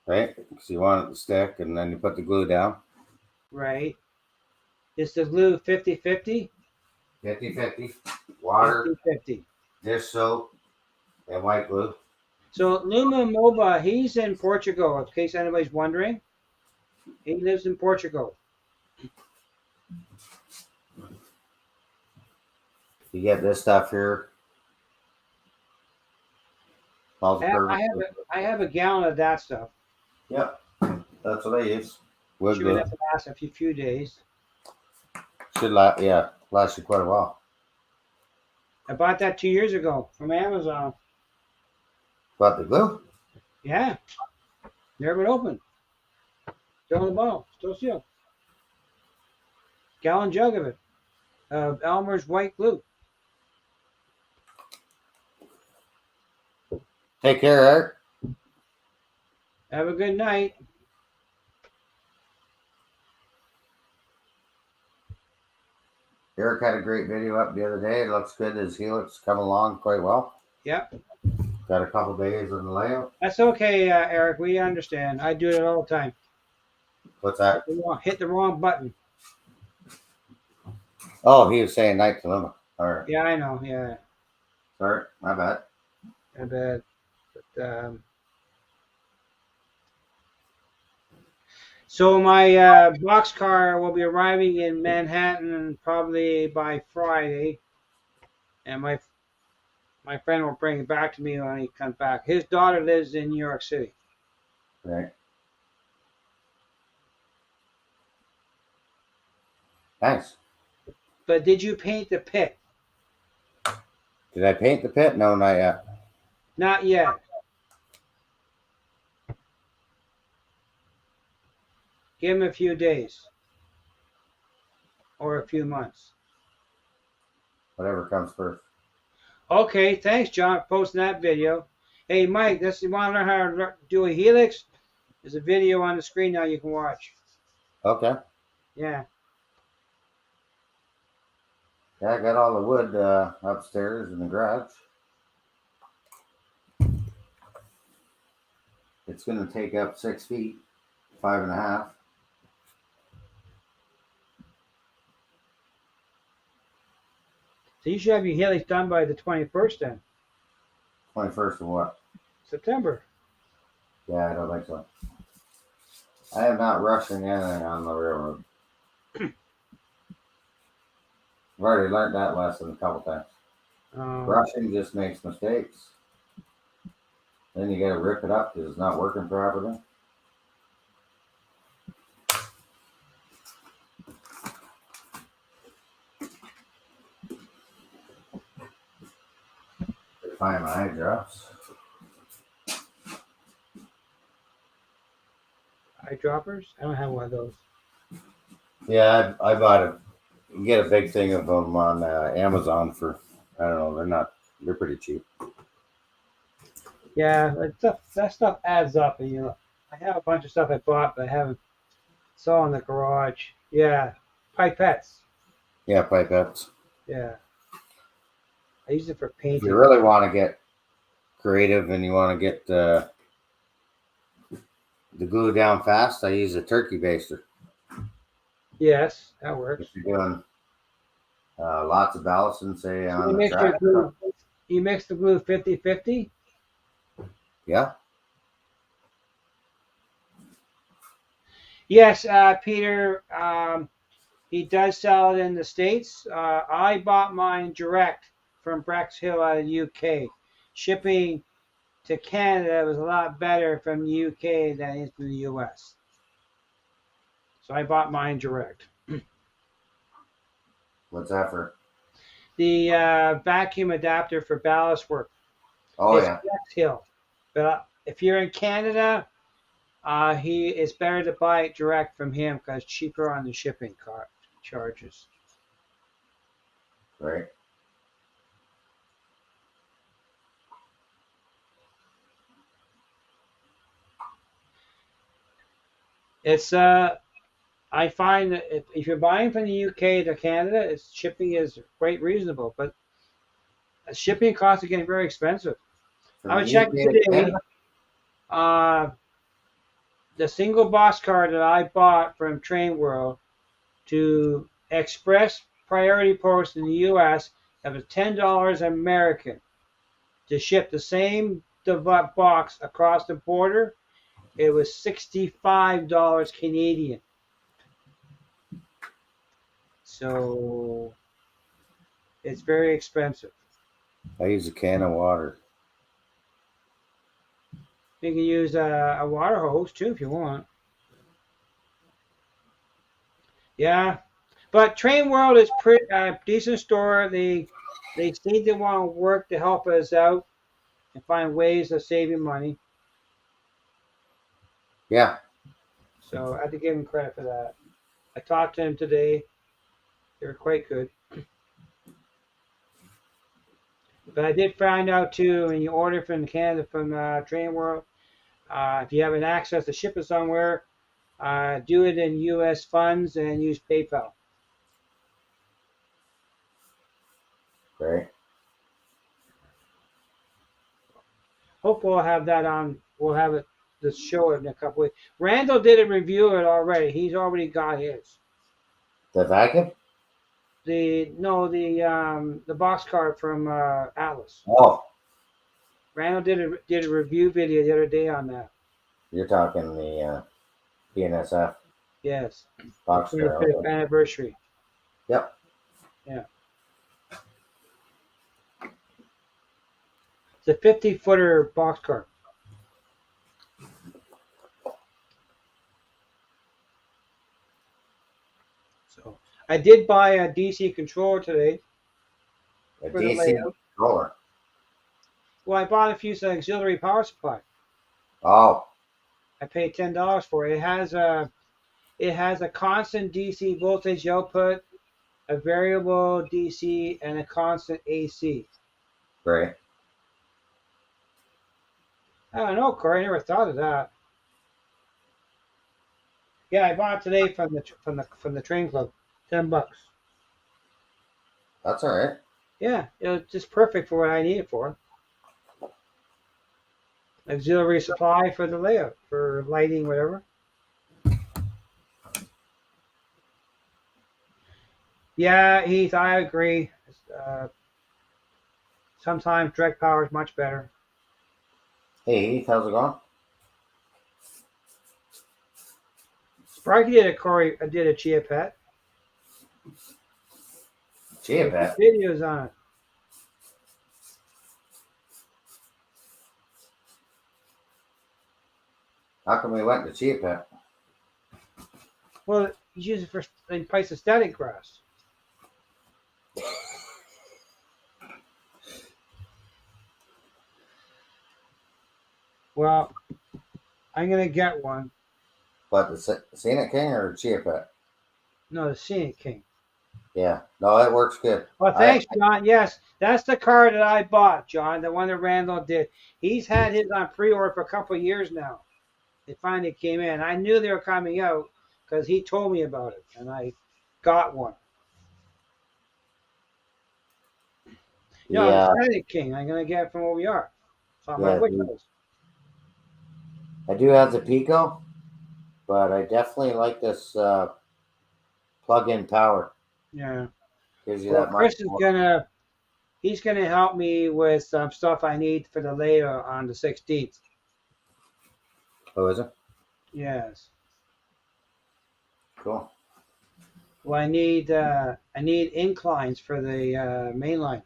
right? Because you want it to stick, and then you put the glue down. right. Is the glue 50-50? 50-50. Water, 50-50. dish soap, and white glue. So Luma Moba, he's in Portugal, in case anybody's wondering. He lives in Portugal. You get this stuff here. I have a gallon of that stuff. Yep, that's what I use. Wood Should glue. enough to last a few days. Should last you quite a while. I bought that 2 years ago from Amazon. But the glue? Yeah, never been opened. Still in the bottle, still sealed. Gallon jug of it. Elmer's white glue. Take care, Eric. Have a good night. Eric had a great video up the other day. It looks good. His helix coming along quite well. Yep. Got a couple days on the layout. That's okay, Eric. We understand. I do it all the time. What's that? Hit the wrong button. Oh, he was saying night to Luma. All right. Yeah, I know. Yeah, Sorry, my bad. I bet. But, so my boxcar will be arriving in Manhattan probably by Friday, and my friend will bring it back to me when he comes back. His daughter lives in New York City. Right. Thanks. But did you paint the pit? Did I paint the pit? No, not yet. Not yet. Give him a few days or a few months. Whatever comes first. Okay, thanks, John, for posting that video. Hey, Mike, you want to learn how to do a helix? There's a video on the screen now you can watch. Okay. Yeah. Yeah, I got all the wood upstairs in the garage. It's going to take up 6 feet, 5.5. So you should have your helix done by the 21st then. 21st of what? September. Yeah, I don't think so. I am not rushing anything on the railroad. I've already learned that lesson a couple times. Rushing just makes mistakes. Then you got to rip it up because it's not working properly. Find my eye drops. Eyedroppers? I don't have one of those. Yeah, I bought it. You can get a big thing of them on Amazon for, I don't know, they're pretty cheap. Yeah, that stuff adds up. And I have a bunch of stuff I bought, but I haven't saw in the garage. Yeah, pipettes. Yeah, pipettes. Yeah, I use it for If painting. you really want to get creative and you want to get the glue down fast, I use a turkey baster. Yes, that works. If you're doing lots of ballast, say on the track. You mix the glue 50-50? Yeah. Yes, Peter. He does sell it in the States. I bought mine direct from Brex Hill out of the UK. Shipping to Canada was a lot better from the UK than it is from the US. So I bought mine direct. What's that for? The vacuum adapter for ballast work. Oh It's yeah. Brex Hill. But if you're in Canada, it's better to buy it direct from him because it's cheaper on the shipping charges. Right. It's I find that if you're buying from the UK to Canada, shipping is quite reasonable, but shipping costs are getting very expensive. From I the was checking UK to today. Canada? The single box car that I bought from Train World to Express Priority Post in the US, that was $10 American to ship the same box across the border. It was $65 Canadian. So it's very expensive. I use a can of water. You can use a water hose too if you want. Yeah, but Train World is pretty decent store. They seem to want to work to help us out and find ways of saving money. Yeah. So I have to give them credit for that. I talked to them today. They're quite good. But I did find out too when you order from Canada from Train World, if you have an access to ship it somewhere, do it in U.S. funds and use PayPal. Right. Hope we'll have that on. We'll have it to show it in a couple weeks. Randall did a review of it already. He's already got his. The vacuum? The boxcar from Atlas. Oh, Randall did a review video the other day on that. you're talking the PNSF Yes. box car. 25th anniversary. Yep. Yeah. It's a 50-footer boxcar. So I did buy a DC controller today. A For the DC layout. controller. Well, I bought a few auxiliary power supply. Oh, I paid $10 for it. It has a constant DC voltage output, a variable DC, and a constant AC. great. I don't know, Corey. I never thought of that. Yeah, I bought it today from the train club. $10. That's all right. Yeah, it was just perfect for what I need it for. Auxiliary supply for the layout, for lighting, whatever. Yeah, Heath, I agree. Sometimes direct power is much better. Hey, Heath, how's it going? Sparky did a Chia Pet. Chia Pet. Videos on it. How come we went to Chia Pet? Well, you use it for in place of static grass. Well, I'm gonna get one. What, the Scenic King or Chia Pet? No, the Scenic King. Yeah. No, it works good. Well, thanks, John. Yes, that's the car that I bought, John. The one that Randall did. He's had his on pre-order for a couple of years now. It finally came in. I knew they were coming out because he told me about it, and I got one. No, Yeah. the Scenic King. I'm gonna get it from OVR. It's on my Yeah, wish dude. list. I do have the Pico, but I definitely like this plug-in power. Yeah. Gives you Well, that much Chris is more. he's gonna help me with some stuff I need for the layout on the 16th. Oh, is it? Yes. Cool. Well, I need inclines for the main line.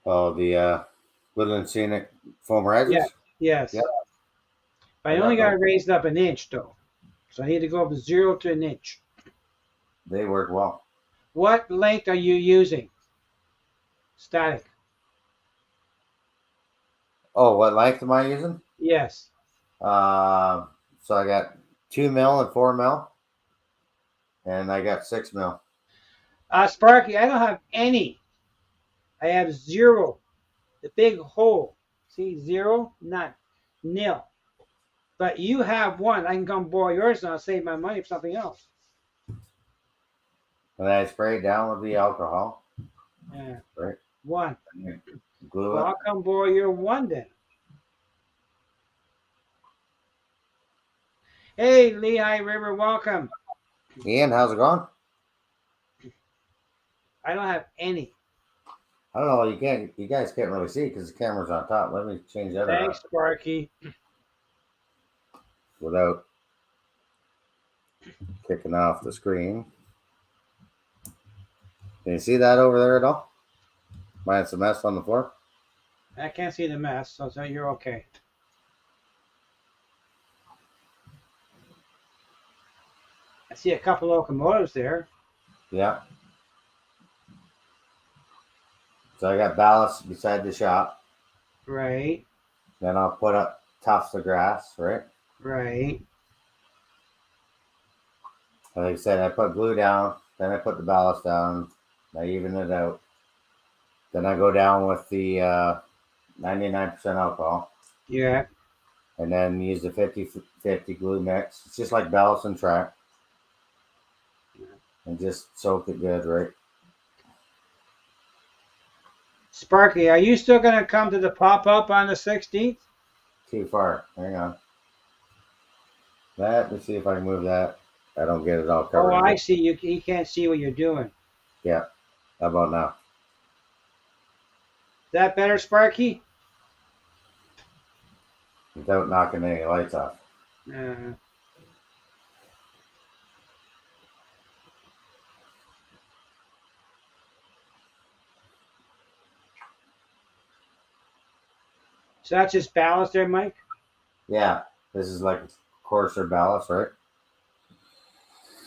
Oh, the Woodland Scenic foam Yeah. risers. Yes. Yep, But I I only got got to those. raise it up an inch though, so I need to go from 0 to an inch. They work well. What length are you using? Static. Oh, what length am I using? Yes. So I got 2 mil and 4 mil, and I got 6 mil. Sparky, I don't have any. I have 0. The big hole. See, 0, none, nil. But you have one. I can come borrow yours and I'll save my money for something else. And I spray it down with the alcohol, Yeah. right? One. And you glue Well, it. I'll come borrow your one then. Hey, Lehigh River, welcome. Ian, how's it going? I don't have any. I don't know. You guys can't really see because the camera's on top. Let me change that around Thanks, Sparky. without kicking off the screen. Can you see that over there at all? Minus the mess on the floor. I can't see the mess, so you're okay. I see a couple locomotives there. Yeah. So I got ballast beside the shop. Right, Then I'll put up tufts of grass, right? right. Like I said, I put glue down, then I put the ballast down, I even it out. Then I go down with the 99% alcohol, Yeah. and then use the 50-50 glue mix. It's just like ballast and track. And just soak it good, right? Sparky, are you still going to come to the pop-up on the 16th? Too far. Hang on. Let me see if I can move that. I don't get it all covered. Oh, I see. You can't see what you're doing. Yeah. How about now? Is that better, Sparky? Without knocking any lights off. Uh, so that's just ballast there, Mike? Yeah. This is like coarser ballast, right?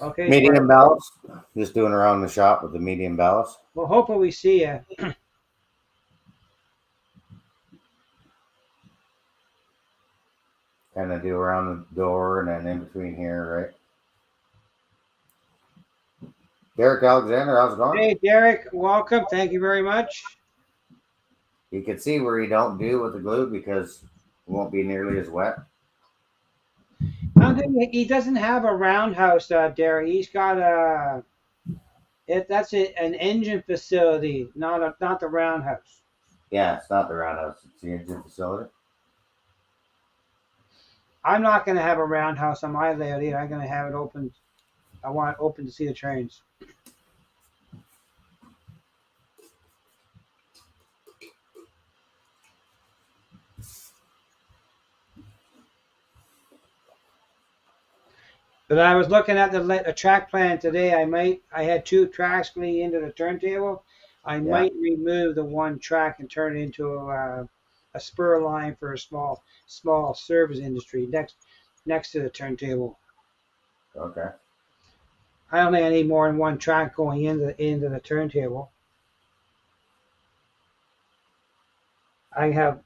Okay, Medium Sparky. ballast. Just doing around the shop with the medium ballast. Well, hopefully we see you. Kind of do around the door and then in between here, right? Derek Alexander, how's it going? Hey, Derek, welcome. Thank you very much. You can see where you don't do with the glue because it won't be nearly as wet. I don't think he doesn't have a roundhouse, Derek. He's got an engine facility, not the roundhouse. Yeah, it's not the roundhouse, it's the engine facility. I'm not going to have a roundhouse on my layout either. I'm going to have it open. I want it open to see the trains. But I was looking at the track plan today. I had 2 tracks going into the turntable. I might remove the one track and turn it into a spur line for a small service industry next to the turntable. Okay. I don't think I need more than one track going into the turntable. I have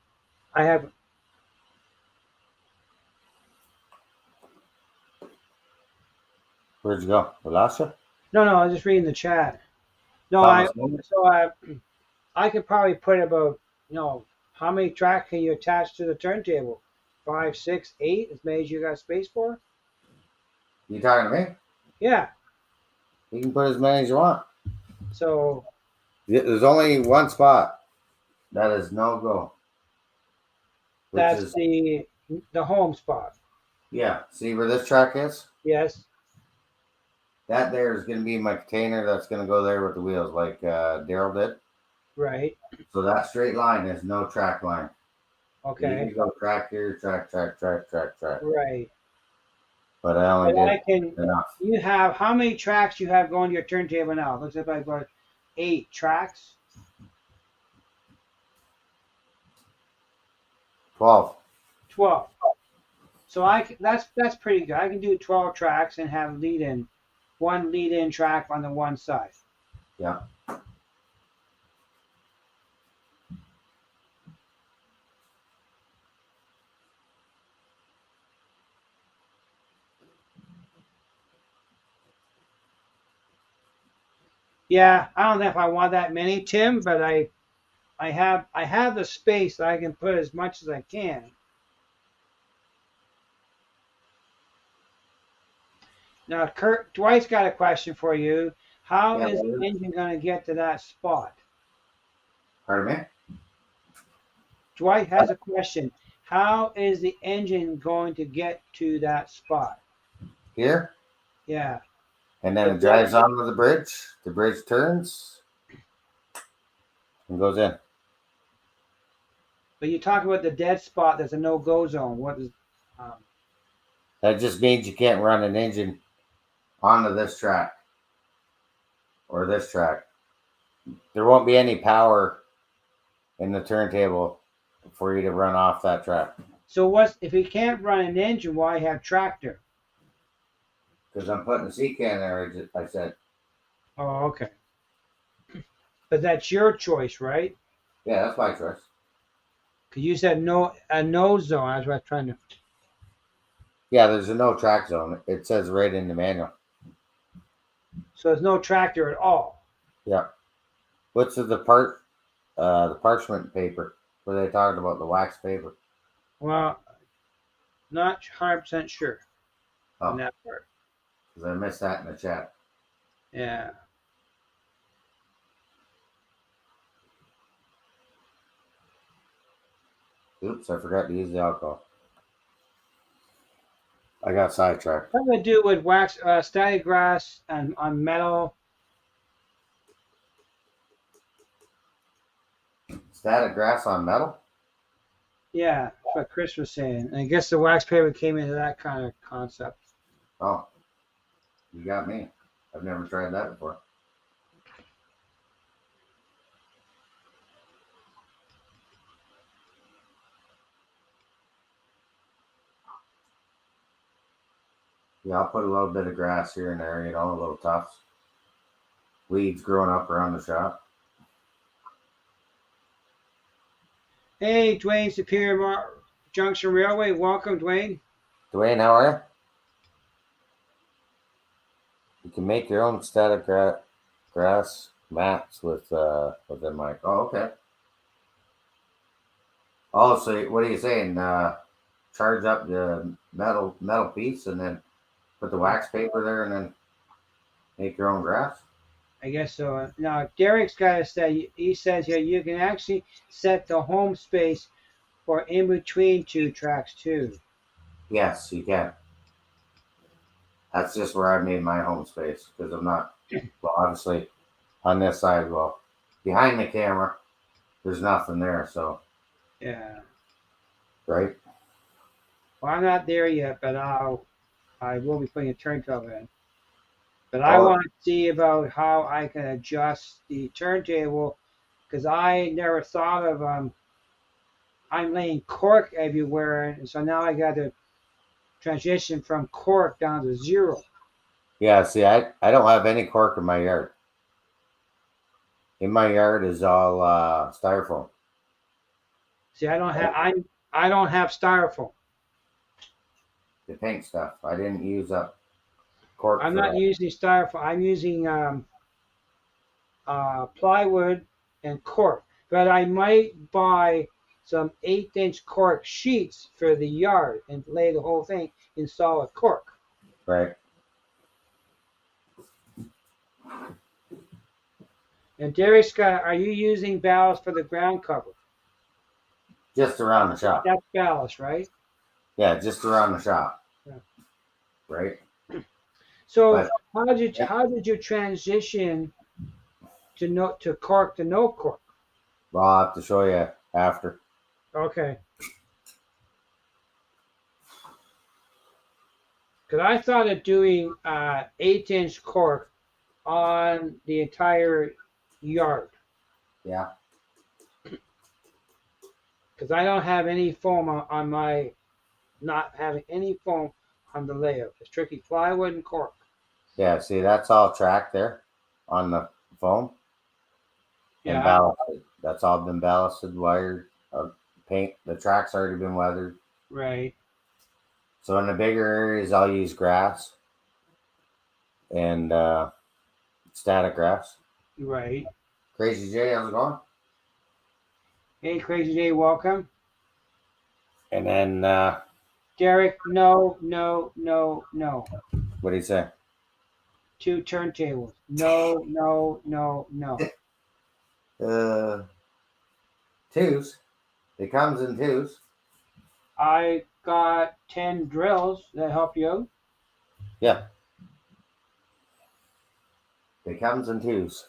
Where'd you go? We lost you? no, I was just reading the chat. No, Thomas Newman? I could probably put about, how many tracks can you attach to the turntable? 5, 6, 8, as many as you got space for? You talking to me? Yeah. You can put as many as you want. So There's only one spot that is no go. that's the home spot. Yeah. See where this track is? Yes. That there is going to be my container that's going to go there with the wheels, like Daryl did. Right. So that straight line is no track line. You Okay. can go track here, track. Right. but I only But I did can. enough. You have how many tracks you have going to your turntable now? Looks like I've got 8 tracks. 12. 12. So that's pretty good. I can do 12 tracks and have one lead-in track on the one side. Yeah. Yeah, I don't know if I want that many, Tim, but I have the space that I can put as much as I can. Now, Kurt, Dwight's got a question for you. How Yeah, is the engine going to get to that spot? Pardon me? Dwight has a question. How is the engine going to get to that spot? Here. Yeah. And then it drives onto the bridge. The bridge turns and goes in. But you talk about the dead spot. There's a no-go zone. What is? That just means you can't run an engine onto this track or this track. There won't be any power in the turntable for you to run off that track. So what's if you can't run an engine? Why have tractor? Because I'm putting a C can there, I said. Oh, okay. But that's your choice, right? Yeah, that's my choice. Because you said no zone. That's what I was trying to. Yeah, there's a no track zone. It says right in the manual. So there's no tractor at all. Yeah. What's the parchment paper? Were they talking about the wax paper? Well, not 100% sure on Oh, that part. because I missed that in the chat. Yeah. Oops, I forgot to use the alcohol. I got sidetracked. What do I do with wax, static grass and on metal? Static grass on metal? Yeah, that's what Chris was saying. And I guess the wax paper came into that kind of concept. Oh, you got me. I've never tried that before. Yeah, I'll put a little bit of grass here and there, a little tufts. Weeds growing up around the shop. Hey, Dwayne, Superior Junction Railway. Welcome, Dwayne. Dwayne, how are you? You can make your own static grass mats with the mic. Oh, okay. Oh, so what are you saying? Charge up the metal piece and then put the wax paper there and then make your own grass? I guess so. Now, Derek's got to say, he says here, you can actually set the home space for in between 2 tracks too. Yes, you can. That's just where I made my home space because I'm not, well, obviously on this side, well, behind the camera, there's nothing there. So, Yeah. right? Well, I'm not there yet, but I will be putting a turntable in. But I want to see about how I can adjust the turntable because I never thought of I'm laying cork everywhere, and so now I got to transition from cork down to 0. Yeah, see, I don't have any cork in my yard. In my yard is all styrofoam. See, I don't have styrofoam. The paint stuff. I didn't use up cork. I'm not using styrofoam. I'm using plywood and cork. But I might buy some 1/8-inch cork sheets for the yard and lay the whole thing in solid cork. Right. And Derek Scott, are you using ballast for the ground cover? Just around the shop. That's ballast, right? Yeah, just around the shop. Yeah. Right. So how did you transition to cork to no cork? Well, I'll have to show you after. Okay. Because I thought of doing 8-inch cork on the entire yard. Yeah. Because I don't have any foam on my, not having any foam on the layout. It's strictly plywood and cork. Yeah. See, that's all tracked there on the foam and Yeah, ballasted. That's all been ballasted, wired, paint. The track's already been weathered. right. So in the bigger areas, I'll use grass and static grass. Right. Crazy J, how's it going? Hey, Crazy J, welcome. And then Derek, no, no, no, no. what do you say? 2 turntables. No, no, no, no. Twos. It comes in twos. I got 10 drills that help you out. Yeah. It comes in twos.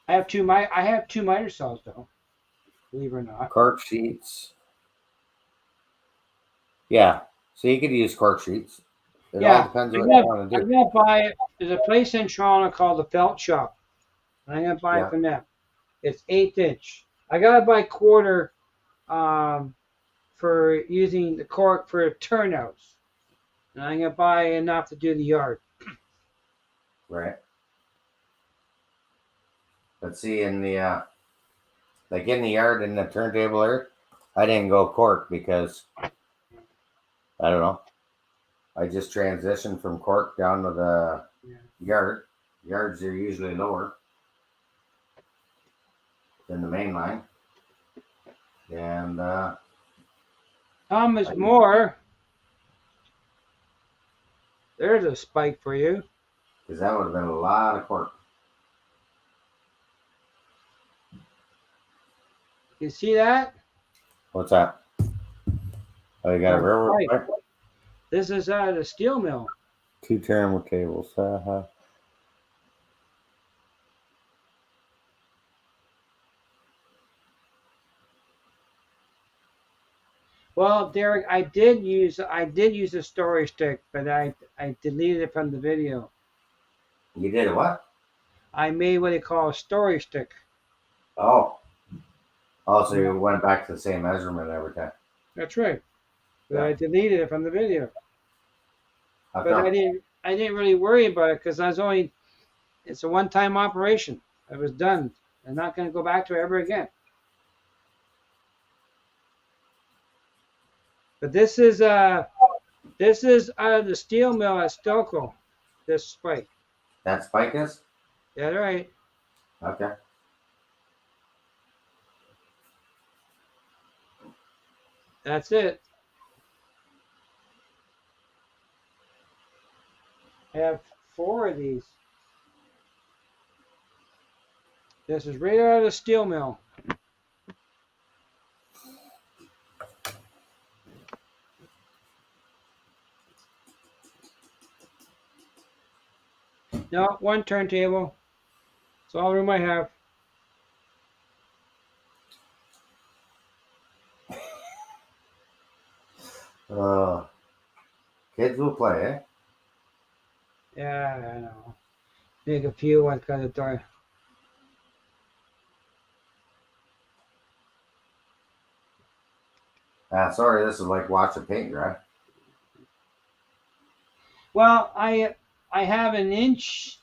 I have two miter saws though, believe it or not. Cork sheets. Yeah. So you could use cork sheets. It all depends what you want to I'm do. gonna buy it. There's a place in Toronto called the Felt Shop. I'm gonna buy it from them. It's 1/8 inch. I gotta buy quarter for using the cork for turnouts. And I'm gonna buy enough to do the yard. Right. But see, in the like in the yard in the turntable there, I didn't go cork because I don't know. I just transitioned from cork down to the yard. Yards are usually lower than the main line. And Thomas Moore. There's a spike for you. because that would have been a lot of cork. You see that? What's that? Oh, you got a railroad pipe? This is the steel mill. 2 turntables. Well, Derek, I did use a story stick, but I deleted it from the video. You did a what? I made what they call a story stick. Oh. Oh, so you went back to the same measurement every time. That's right. But Yeah. I deleted it from the video. How But come? I didn't really worry about it because it's a one-time operation. It was done. I'm not going to go back to it ever again. But this is out of the steel mill at Stelco. This spike. That spike is? Yeah, right. Okay. That's it. I have 4 of these. This is right out of the steel mill. No, 1 turntable. That's all the room I have. Kids will play, eh? Yeah, I know. Make a few ones kind of dark. Sorry, this is like watching paint dry. Well, I have 1.5 inch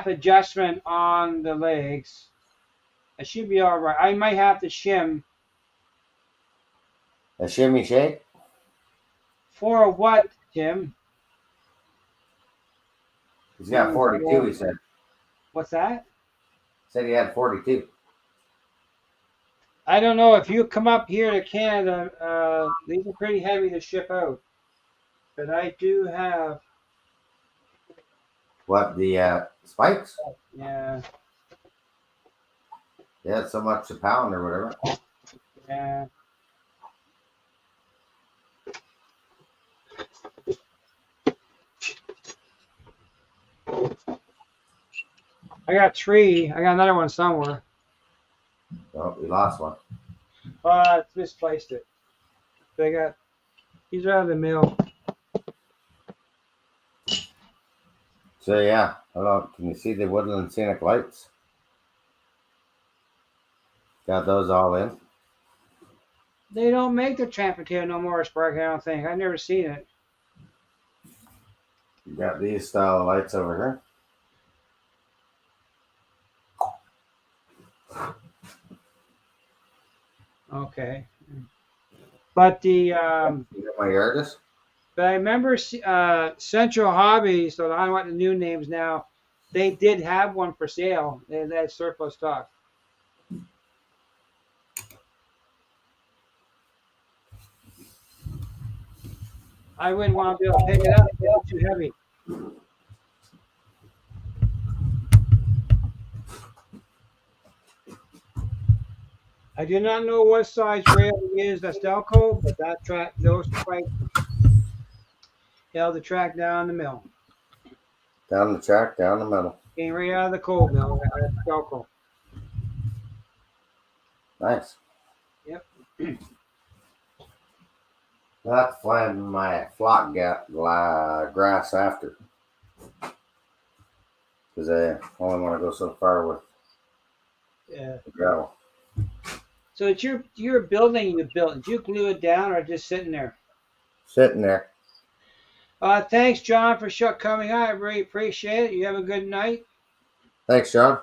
adjustment on the legs. I should be all right. I might have to shim. A shimmy shake? For what, Tim? He's got 42, he said. What's that? Said he had 42. I don't know if you come up here to Canada. These are pretty heavy to ship out, but I do have. What, the spikes? Yeah. Yeah, it's so much a pound or whatever. Yeah. I got 3. I got another one somewhere. Oh, we lost one. Misplaced it. These are out of the mill. So yeah, hello. Can you see the Woodland Scenic Lights? Got those all in. They don't make the Tramp no more, Spark. I don't think. I've never seen it. You got these style of lights over here. Okay. But the You know my yard is? but I remember Central Hobbies. So I don't know what the new names now. They did have one for sale. They had surplus stock. I wouldn't want to be able to pick it up. It's too heavy. I do not know what size rail it is that's Delco, but that track, those spikes held the track down the mill. Down the track, down the middle. Came right out of the coal mill. That's Delco. Nice. Yep. I'll have to find my flock grass after. Because I only want to go so far with Yeah. the gravel. So it's your building you built. Did you glue it down or just sitting there? Sitting there. Thanks, John, for coming on. I really appreciate it. You have a good night. Thanks, John.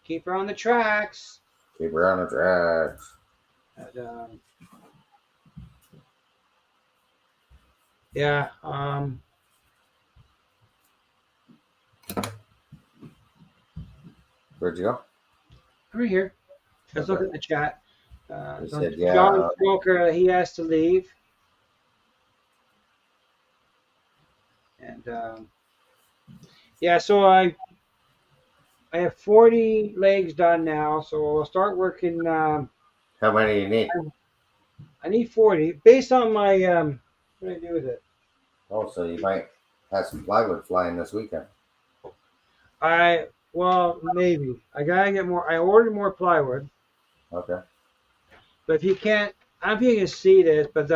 Keep her on the tracks. Keep her on the tracks. And, yeah. Where'd you go? Over here. Let's look at the chat. He So said, yeah. John Smoker, he has to leave. And yeah, so I have 40 legs done now, so I'll start working. How many you need? I need 40 based on my what do I do with it? Oh, so you might have some plywood flying this weekend. Well, maybe. I gotta get more. I ordered more plywood. Okay. But if you can't, I don't know if you can see this, but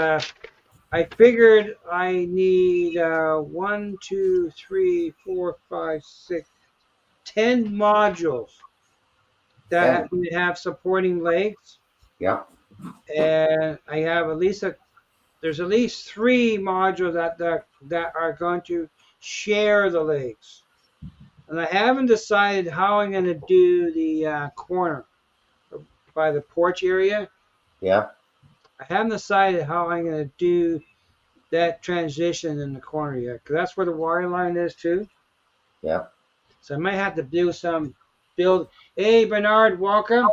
I figured I need 1, 2, 3, 4, 5, 6, 10 modules that have supporting legs. Yeah. And I have there's at least 3 modules that are going to share the legs. And I haven't decided how I'm going to do the corner by the porch area. Yeah. I haven't decided how I'm going to do that transition in the corner yet, because that's where the wire line is too. Yeah. So I might have to do build. Hey, Bernard, welcome.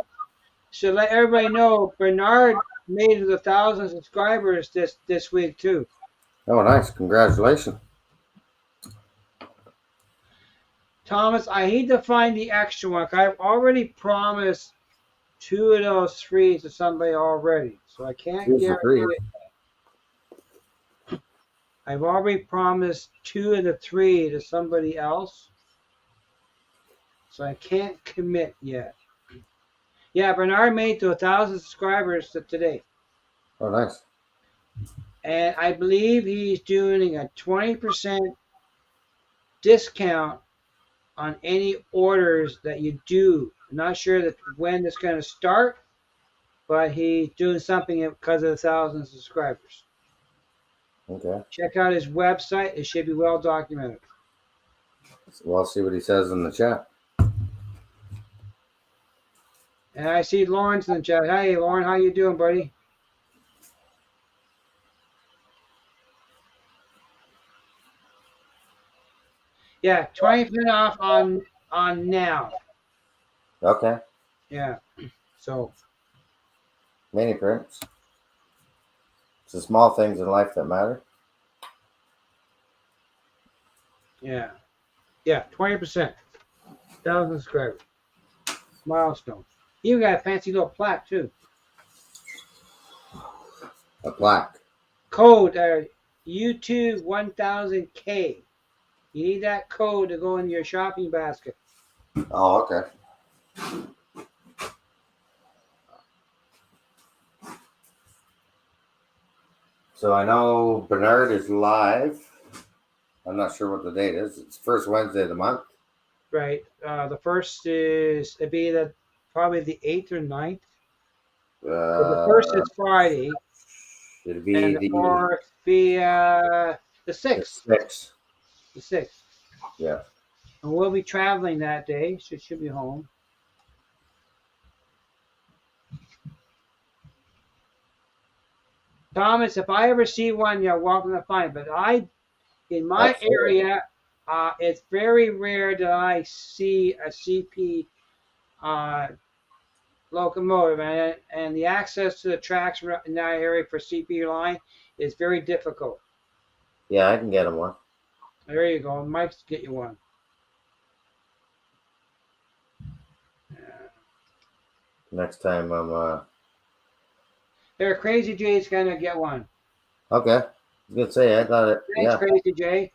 Should let everybody know Bernard made it 1,000 subscribers this week too. Oh, nice. Congratulations. Thomas, I need to find the extra one. I've already promised 2 of those 3 to somebody already, so I can't guarantee it. I've already promised 2 of the 3 to somebody else, so I can't commit yet. Yeah, Bernard made to 1,000 subscribers today. Oh, nice. And I believe he's doing a 20% discount on any orders that you do. I'm not sure when it's going to start, but he's doing something because of 1,000 subscribers. Okay. Check out his website. It should be well documented. Well, I'll see what he says in the chat. And I see Lawrence in the chat. Hey, Lauren, how you doing, buddy? Yeah, 20% off on now. Okay. Yeah. So. Mini prints. It's the small things in life that matter. Yeah. Yeah, 20%. 1,000 subscribers. Milestone. You got a fancy little plaque too. A plaque. Code YouTube 1000K. You need that code to go in your shopping basket. Oh, okay. So I know Bernard is live. I'm not sure what the date is. It's first Wednesday of the month. Right. The first is it'd be probably the 8th or 9th. So the first Uh, is Friday, it'll and be the fourth be the the 6th. 6th. The 6th. Yeah. And we'll be traveling that day, so it should be home. Thomas, if I ever see one, you're welcome to find. But in my Absolutely. area, it's very rare that I see a CP locomotive, and the access to the tracks in that area for CP line is very difficult. Yeah, I can get him one. There you go. Mike's get you one. Next time I'm There, Crazy Jay's gonna get one. okay. I was gonna say I thought it. Thanks, Yeah. Crazy Jay.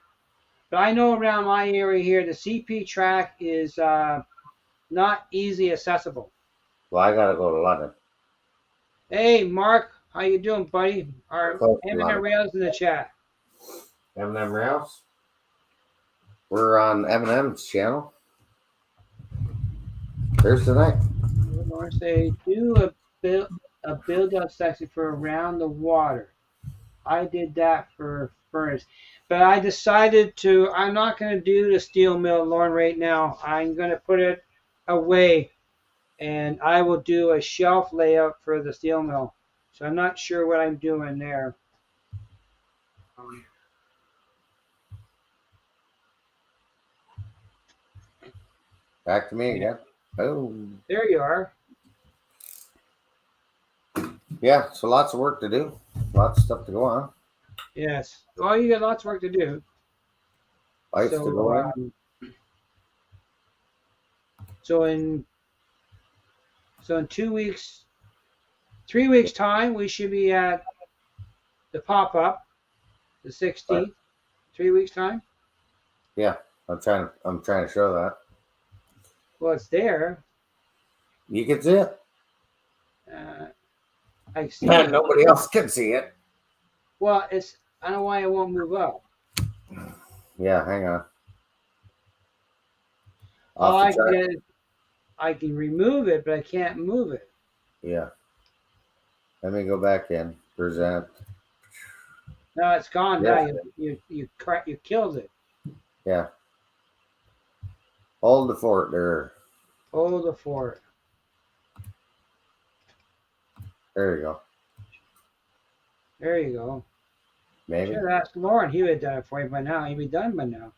But I know around my area here, the CP track is not easy accessible. Well, I gotta go to London. Hey, Mark, how you doing, buddy? Our Close to M&M London. Rails in the chat. M&M Rails. We're on M&M's channel. Thursday night. Or say do a build up section for around the water. I did that for furnace, but I decided to. I'm not going to do the steel mill, Lauren, right now. I'm going to put it away, and I will do a shelf layout for the steel mill. So I'm not sure what I'm doing there. Back to me Yeah, again. Oh. there you are. Yeah, so lots of work to do. Lots of stuff to go on. Yes. Well, you got lots of work to do. Lights to go in. So in 2 weeks, 3 weeks time, we should be at the pop up, the 16th. Right. 3 weeks time. Yeah, I'm trying to show that. Well, it's there. You can see it. I see Man, it. nobody else can see it. Well, I don't know why it won't move up. Yeah, hang on. All Off I the can chart. get is I can remove it, but I can't move it. Yeah. Let me go back in. Present. No, it's gone Yeah. now. You killed it. Yeah. Hold the fort there. Hold the fort. There you go. There you go. Maybe. Should have asked Lauren. He would have done it for you by now. He'd be done by now.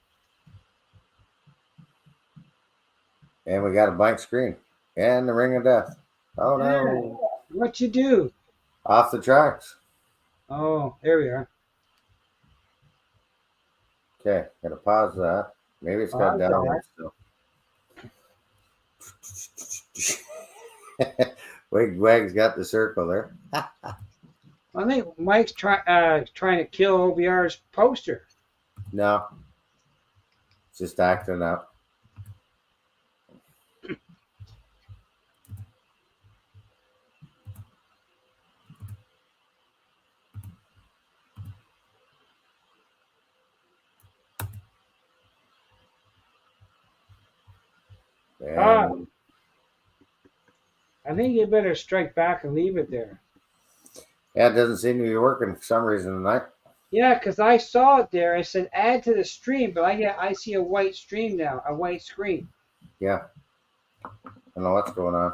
And we got a blank screen. And the ring of death. Oh no. Yeah. What you do? Off the tracks. Oh, there we are. Okay, gotta pause that. Maybe it's got Pause download still. Wag's got the circle there. I think Mike's trying to kill OVR's poster. No. It's just acting up. And I think you better strike back and leave it there. yeah, it doesn't seem to be working for some reason tonight. Yeah, because I saw it there. I said add to the stream, but I see a white stream now, a white screen. Yeah. I don't know what's going on.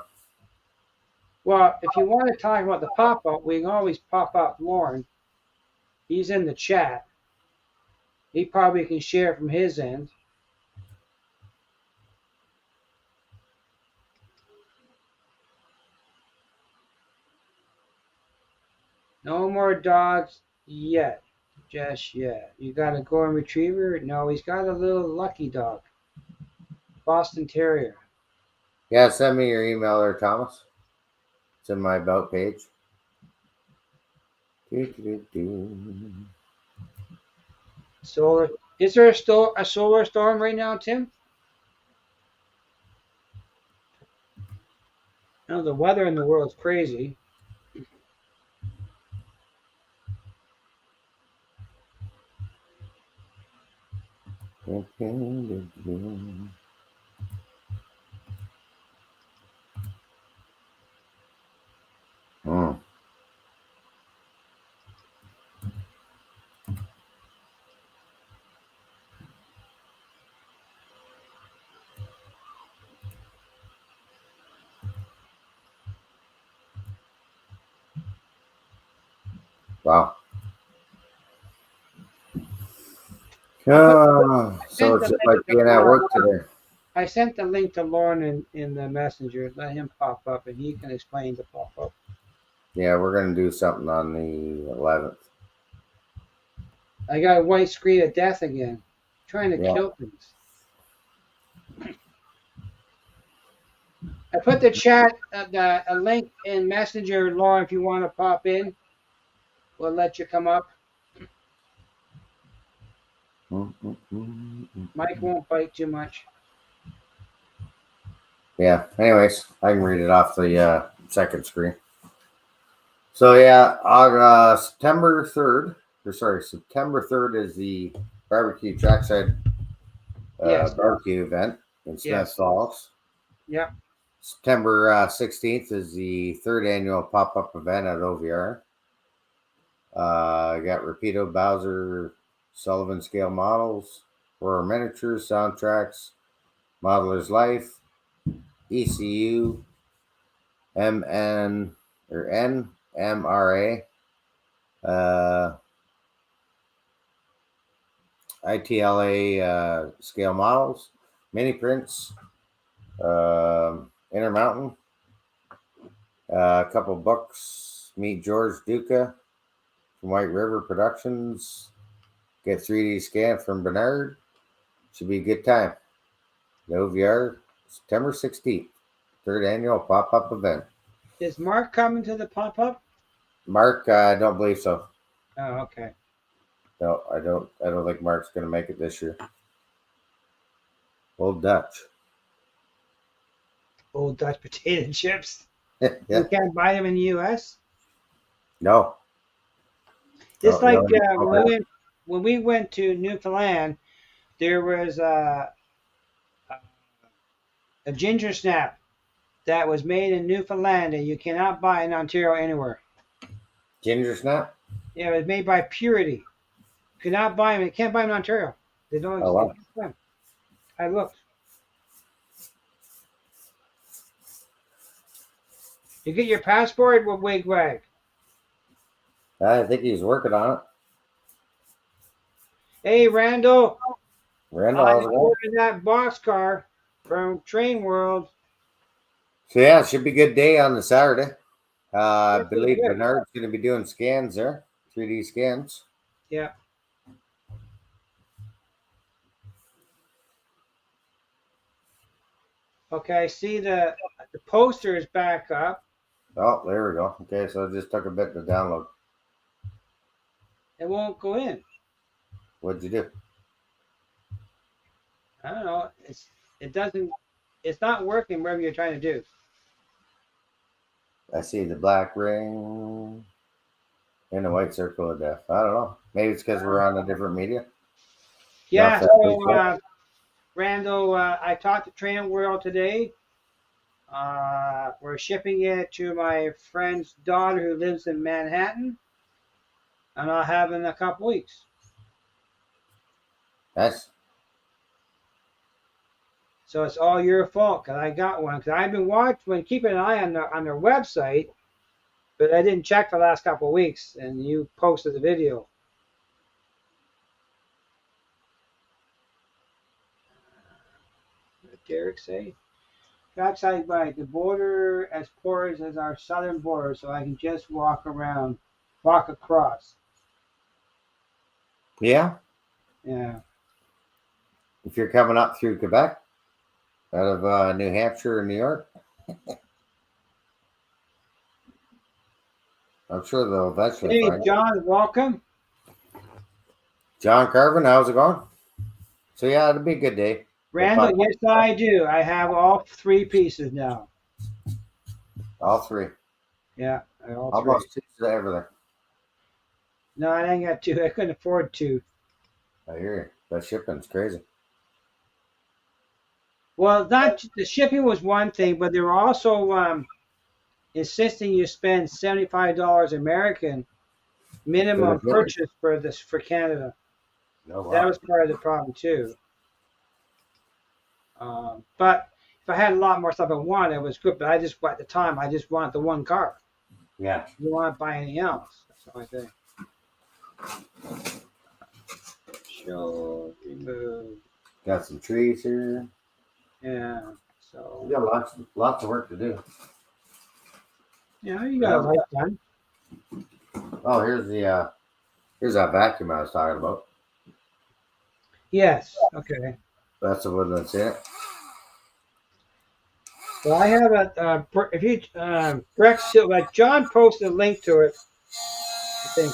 Well, if you want to talk about the pop-up, we can always pop up Lauren. He's in the chat. He probably can share from his end. No more dogs yet. Just yet. You got a golden retriever? No, he's got a little lucky dog. Boston Terrier. Yeah, send me your email there, Thomas. It's in my about page. Solar. Is there a solar storm right now, Tim? No, the weather in the world is crazy. Mm. Wow. So Sent it's the just like link to being at Lauren. work today. I sent the link to Lauren in the messenger. Let him pop up, and he can explain the pop up. Yeah, we're gonna do something on the 11th. I got a white screen of death again, trying to Yeah. kill things. I put the chat, a link in Messenger, Lauren. If you want to pop in, we'll let you come up. Mike won't bite too much. Yeah. Anyways, I can read it off the second screen. So yeah, September 3rd, or sorry, September 3rd is the barbecue trackside Yes. barbecue event in Smith Yes. Falls. Yep. September 16th is the third annual pop-up event at OVR. I got Rapido, Bowser, Sullivan scale models, Horror miniatures, soundtracks, Modeler's Life, ECU, MN or NMRA, ITLA scale models, mini prints, Intermountain, a couple books. Meet George Duca from White River Productions. Get 3D scan from Bernard. Should be a good time. The OVR, September 16th, third annual pop up event. Is Mark coming to the pop up? Mark, I don't believe so. Oh, okay. No, I don't think Mark's going to make it this year. Old Dutch. Old Dutch potato chips. Yeah. You can't buy them in the U.S. No. Just No, like no. when we went to Newfoundland, there was a ginger snap that was made in Newfoundland, and you cannot buy in Ontario anywhere. Ginger snap? Yeah, it was made by Purity. You cannot buy them. You can't buy them in Ontario. They don't Oh, wow. exist. I looked. You get your passport with Wigwag. I think he's working on it. Hey, Randall. Randall, I how's it going? ordered that boxcar from Train World. So, yeah, it should be a good day on the Saturday. I It's believe good. Bernard's going to be doing scans there, 3D scans. Yeah. Okay, I see the poster is back up. Oh, there we go. Okay, so it just took a bit to download. It won't go in. What'd you do? I don't know. It's not working whatever you're trying to do. I see the black ring and the white circle of death. I don't know. Maybe it's because we're on a different media. Yeah, No, so Randall, I talked to Train World today. We're shipping it to my friend's daughter who lives in Manhattan, and I'll have it in a couple weeks. Nice. So it's all your fault because I got one. Because I've been keeping an eye on their website, but I didn't check for the last couple of weeks, and you posted the video. What did Derek say? Trackside by the border as porous as our southern border, so I can just walk across. Yeah. Yeah. If you're coming up through Quebec, out of New Hampshire and New York, I'm sure they'll eventually Hey, find it. John, welcome. John Carvin, how's it going? So yeah, it'll be a good day. Randall, yes, I do. I have all 3 pieces now. All 3. Yeah, all 3. Almost 2 to everything. No, I didn't got 2. I couldn't afford 2. I hear you. That shipping's crazy. Well, not the shipping was one thing, but they were also insisting you spend $75 American minimum purchase for this for Canada. No, That wow. was part of the problem too. But if I had a lot more stuff I wanted, it was good. But I just at the time I just wanted the one car. Yeah. You want to buy anything else? That's the only thing. Show remove. Got some trees here. Yeah. We So got lots of work to do. yeah, you got a life done. Oh, here's that vacuum I was talking about. Yes. Okay. That's the one that's in it. Well, I have if you Brex Hill, like John posted a link to it, I think.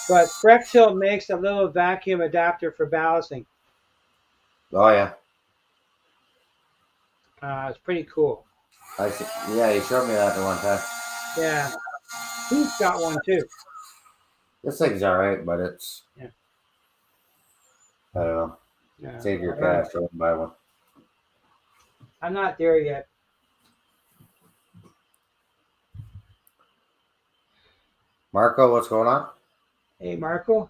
But Brex Hill makes a little vacuum adapter for ballasting. Oh yeah. It's pretty cool. I see. Yeah, you showed me that the one time. Yeah. He's got one too. This thing's all right, but it's Yeah. I don't know. Yeah. Save your cash, go and buy one. I'm not there yet. Marco, what's going on? Hey, Marco.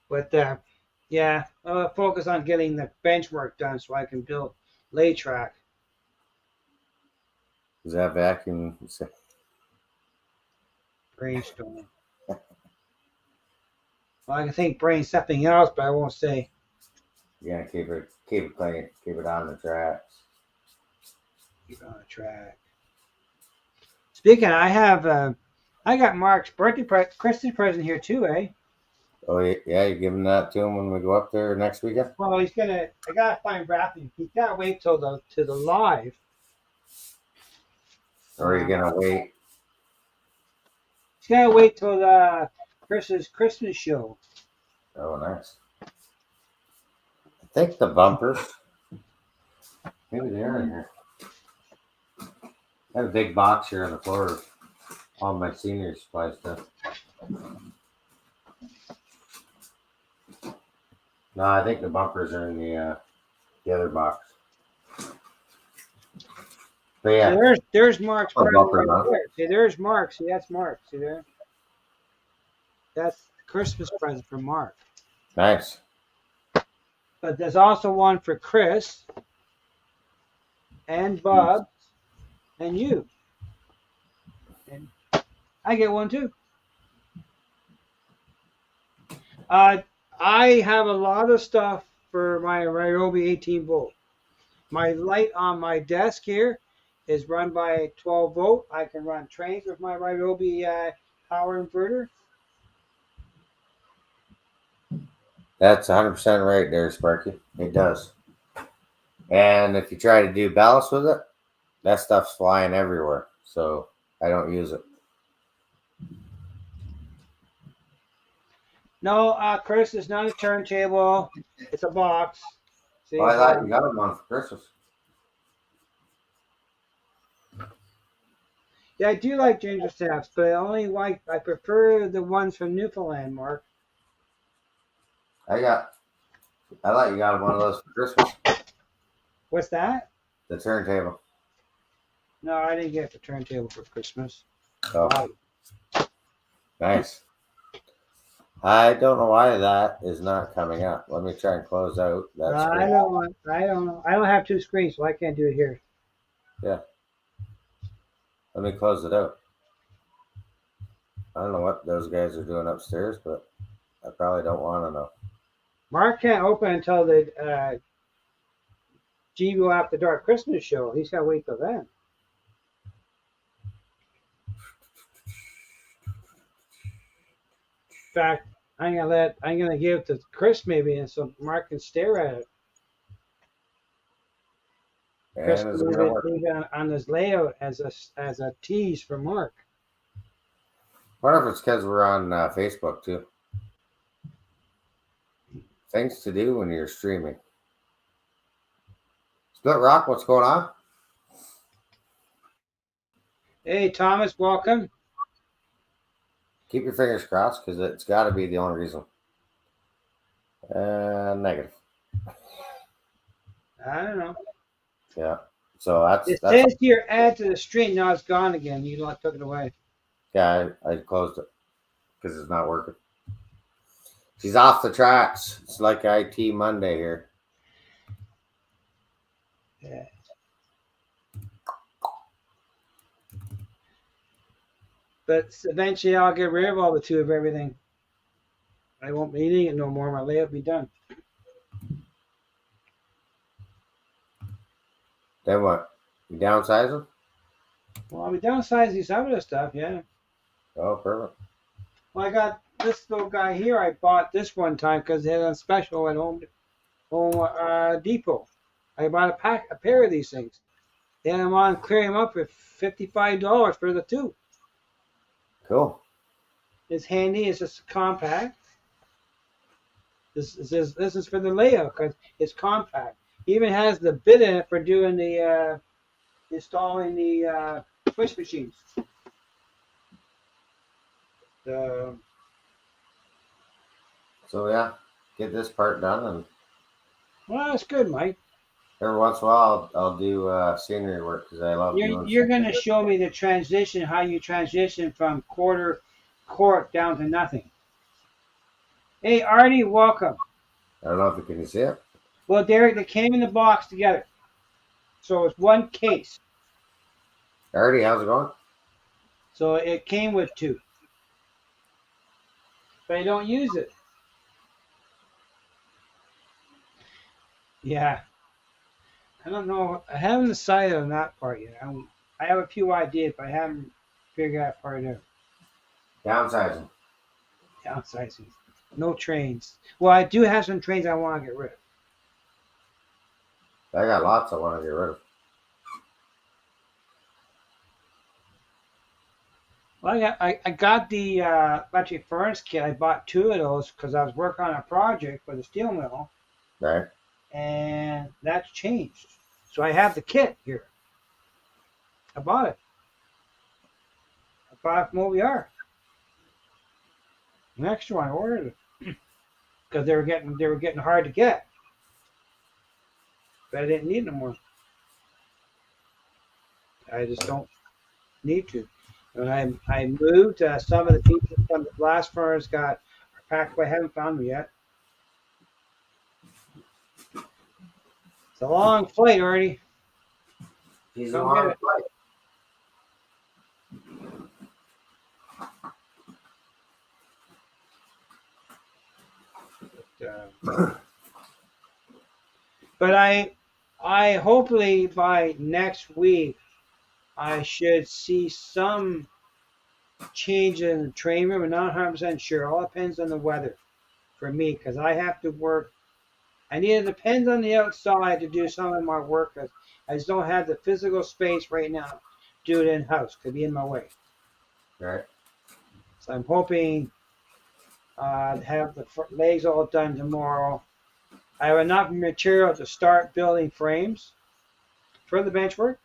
But yeah, I'll focus on getting the bench work done so I can build lay track. Is that vacuum? Brainstorm. Well, I can think brain something else, but I won't say. Yeah, keep it clean, keep it on the tracks. Keep on track. Speaking, I got Mark's birthday Christmas present here too, eh? Oh yeah, you're giving that to him when we go up there next weekend. Well, I gotta find wrapping. He's gotta wait till the live. Or are you gonna wait? He's gotta wait till the Christmas show. Oh, nice. I think the bumpers. Maybe they're in here. I have a big box here on the floor of all my senior supply stuff. No, I think the bumpers are in the other box. But yeah, See, there's Mark's Oh, present bumper, right huh? there. See, there's Mark. See, that's Mark. See there? That's the Christmas present for Mark. nice. But there's also one for Chris and Bob and you. And I get one too. I have a lot of stuff for my Ryobi 18 volt. My light on my desk here is run by a 12 volt. I can run trains with my Ryobi power inverter. That's 100% right there, Sparky. It does. And if you try to do ballast with it, that stuff's flying everywhere. So I don't use it. No, Chris, it's not a turntable. It's a box. See, Oh, I thought you got one for Christmas. yeah, I do like ginger snaps, but I prefer the ones from Newfoundland, Mark. I thought you got one of those for Christmas. What's that? The turntable. No, I didn't get the turntable for Christmas. Oh, Wow. nice. I don't know why that is not coming up. Let me try and close out that I screen. don't know. I don't have two screens, so I can't do it here. Yeah. Let me close it out. I don't know what those guys are doing upstairs, but I probably don't want to know. Mark can't open until the GBO After Dark Christmas show. He's got to wait till then. In fact, I'm gonna give it to Chris maybe, and so Mark can stare at it. Chris And can is it leave gonna work? it on his layout as a tease for Mark. I wonder if it's because we're on Facebook too. Things to do when you're streaming. Split Rock, what's going on? Hey, Thomas, welcome. Keep your fingers crossed because it's got to be the only reason. Negative. I don't know. Yeah. So It that's says here add to the string. Now it's gone again. You like took it away. yeah. I closed it because it's not working. She's off the tracks. It's like IT Monday here. Yeah. But eventually I'll get rid of all the two of everything. I won't be needing it no more. My layout will be done. Then what? You downsizing? Well, I'll be downsizing some of the stuff, yeah. Oh, perfect. Well, I got this little guy here. I bought this one time because it had on special at Home Depot. I bought a pair of these things. Then I'm on clearing them up for $55 for the two. Cool. It's handy. It's just compact. This is for the layout because it's compact. It even has the bit in it for doing the installing the push machines. The, So yeah, get this part done, and well, that's good, Mike. every once in a while I'll do scenery work because I love doing You're stuff. going to show me the transition, how you transition from quarter cork down to nothing. Hey, Artie, welcome. I don't know if you can see it. Well, Derek, they came in the box together, so it's one case. Artie, how's it going? So it came with two, but I don't use it. Yeah, I don't know. I haven't decided on that part yet. I have a few ideas, but I haven't figured that part out. Downsizing. Downsizing. No trains. Well, I do have some trains I want to get rid of. I got lots I want to get rid of. Well, I got the electric furnace kit. I bought two of those because I was working on a project for the steel mill, Right. and that's changed. So I have the kit here. I bought it. I bought it from OBR. An extra one. I ordered it because they were getting hard to get, but I didn't need no more. I just don't need to. And I moved some of the pieces from the blast furnace got packed, but I haven't found them yet. It's a long flight, Artie. He's Come on get it. flight. But I hopefully by next week I should see some change in the train room. I'm not 100% sure. All depends on the weather for me because I have to work. I need to depend on the outside to do some of my work because I just don't have the physical space right now to do it in house. Could be in my way. Right. So I'm hoping to have the legs all done tomorrow. I have enough material to start building frames for the benchwork.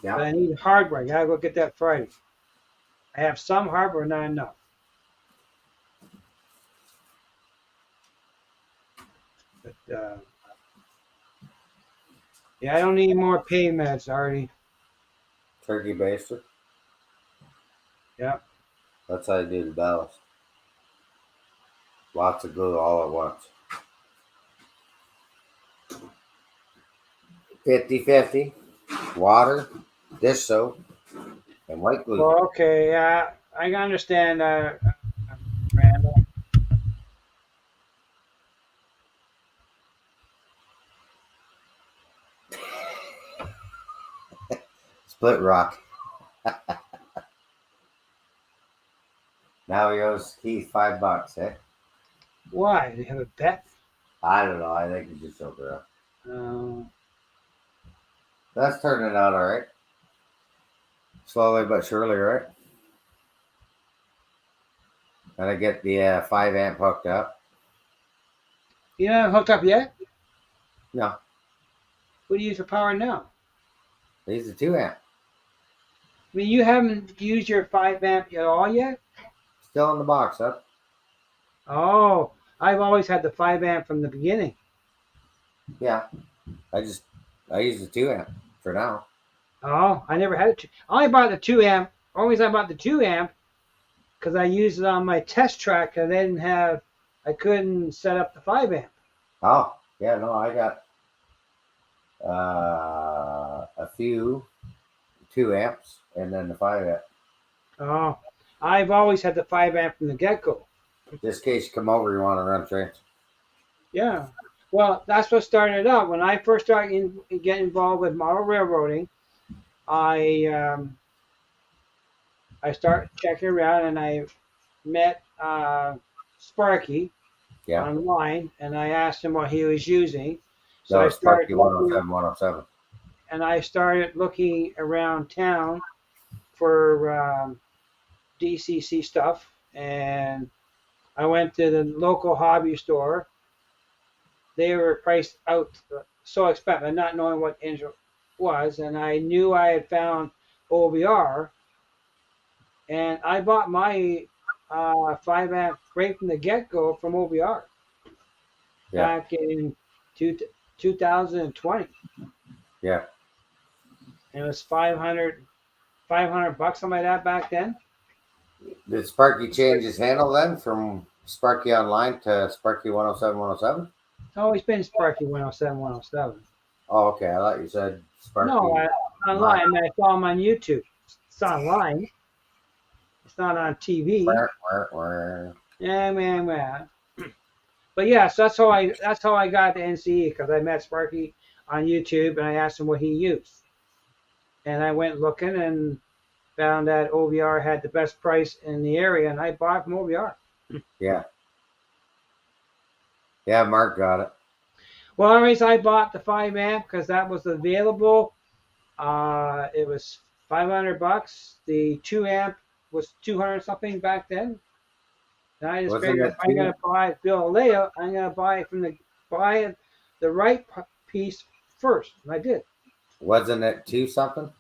Yeah. But I need hardware. I gotta go get that Friday. I have some hardware, not enough. But yeah, I don't need more pain meds, Artie. Turkey baster. Yeah. That's how you do the ballast. Lots of glue all at once. 50-50. Water, dish soap, and white glue. Well, okay. Yeah, I can understand, Randall. Split rock. Now he owes Keith $5, eh? Why? They have a bet? I don't know. I think he just choked her up. Uh, That's turning out all right. Slowly but surely, right? Gotta get the 5 amp hooked up. you not hooked up yet? No, What do you use for power now? he's a 2 amp. I mean, you haven't used your 5 amp at all yet? Still in the box, huh? Oh, I've always had the 5 amp from the beginning. Yeah. I use the 2 amp for now. Oh, I never had it. I only bought the 2 amp. Only reason I bought the 2 amp because I used it on my test track and I couldn't set up the 5 amp. Oh, yeah, no, I got a few 2 amps and then the 5 amp. Oh, I've always had the 5 amp from the get go. Just in case you come over, you want to run trains. Yeah. Well, that's what started out. When I first started getting involved with model railroading, I started checking around and I met Sparky Yeah. online and I asked him what he was using. So No, I it's Sparky started looking, 107, 107. and I started looking around town for DCC stuff. And I went to the local hobby store. They were priced out so expensive, not knowing what engine was. And I knew I had found OVR, and I bought my 5 amp right from the get go from OVR Yeah. back in 2020. Yeah. And it was 500 bucks, something like that back then. Did Sparky change his handle then from Sparky Online to Sparky 107, 107? It's always been Sparky 107, 107. Oh, okay. I thought you said Sparky. No, online. I mean, I saw him on YouTube. It's online. It's not on TV. Yeah, man. But yeah, so that's how I got the NCE, because I met Sparky on YouTube and I asked him what he used. And I went looking and found that OVR had the best price in the area, and I bought from OVR. Yeah. Yeah, Mark got it. Well, anyways, I bought the 5 amp because that was available. It was 500 bucks. The 2 amp was 200 something back then. And I just figured if I'm gonna buy bill of layout, I'm gonna buy the right piece first, and I did. Wasn't it 2 something?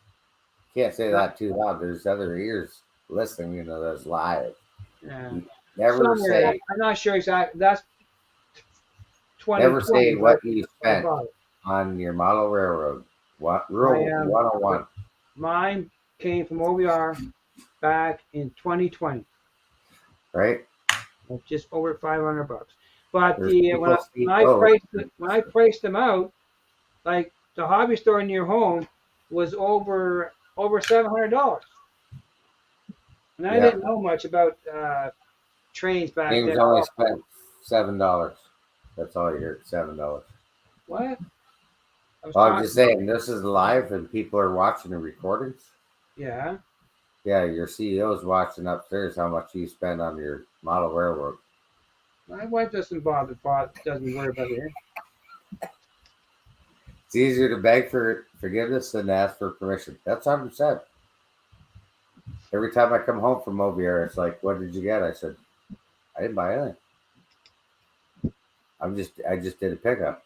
Can't say that too loud. There's other ears listening, that's live. Yeah. Never say. I'm not sure exactly. That's 20. Never say what you spent on your model railroad. Rule 101. Mine came from OVR back in 2020. Right. Just over 500 bucks. But when I priced them out, like the hobby store near home was over $700. And I didn't know much about trains back then. James only spent $7. That's all you heard, $7. What? I'm just saying, this is live and people are watching the recordings. Yeah. Yeah, your CEO's watching upstairs how much you spend on your model railroad. My wife doesn't worry about it. It's easier to beg for forgiveness than to ask for permission. That's 100%. Every time I come home from OVR, it's like, what did you get? I said, I didn't buy anything. I just did a pickup.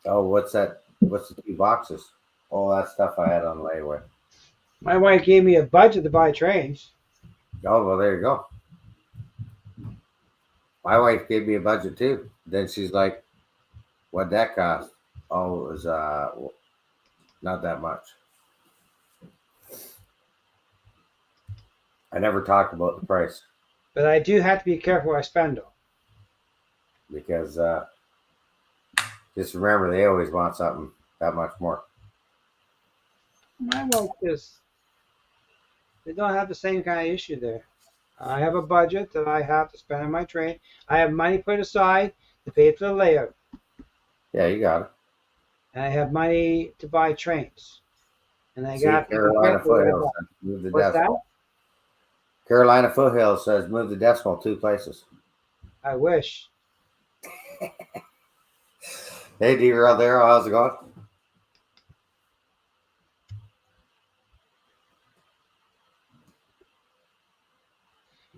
Oh, what's that? What's the 2 boxes? All that stuff I had on layaway. My wife gave me a budget to buy trains. Oh, well, there you go. My wife gave me a budget too. Then she's like, what'd that cost? Oh, it was not that much. I never talked about the price. But I do have to be careful what I spend though. Because just remember, they always want something that much more. My wife they don't have the same kind of issue there. I have a budget that I have to spend on my train. I have money put aside to pay for the layout. Yeah, you got it. And I have money to buy trains. And I got Carolina Foothills says move the decimal. Carolina Foothills says move the decimal 2 places. I wish. Hey, D-Rail there, how's it going?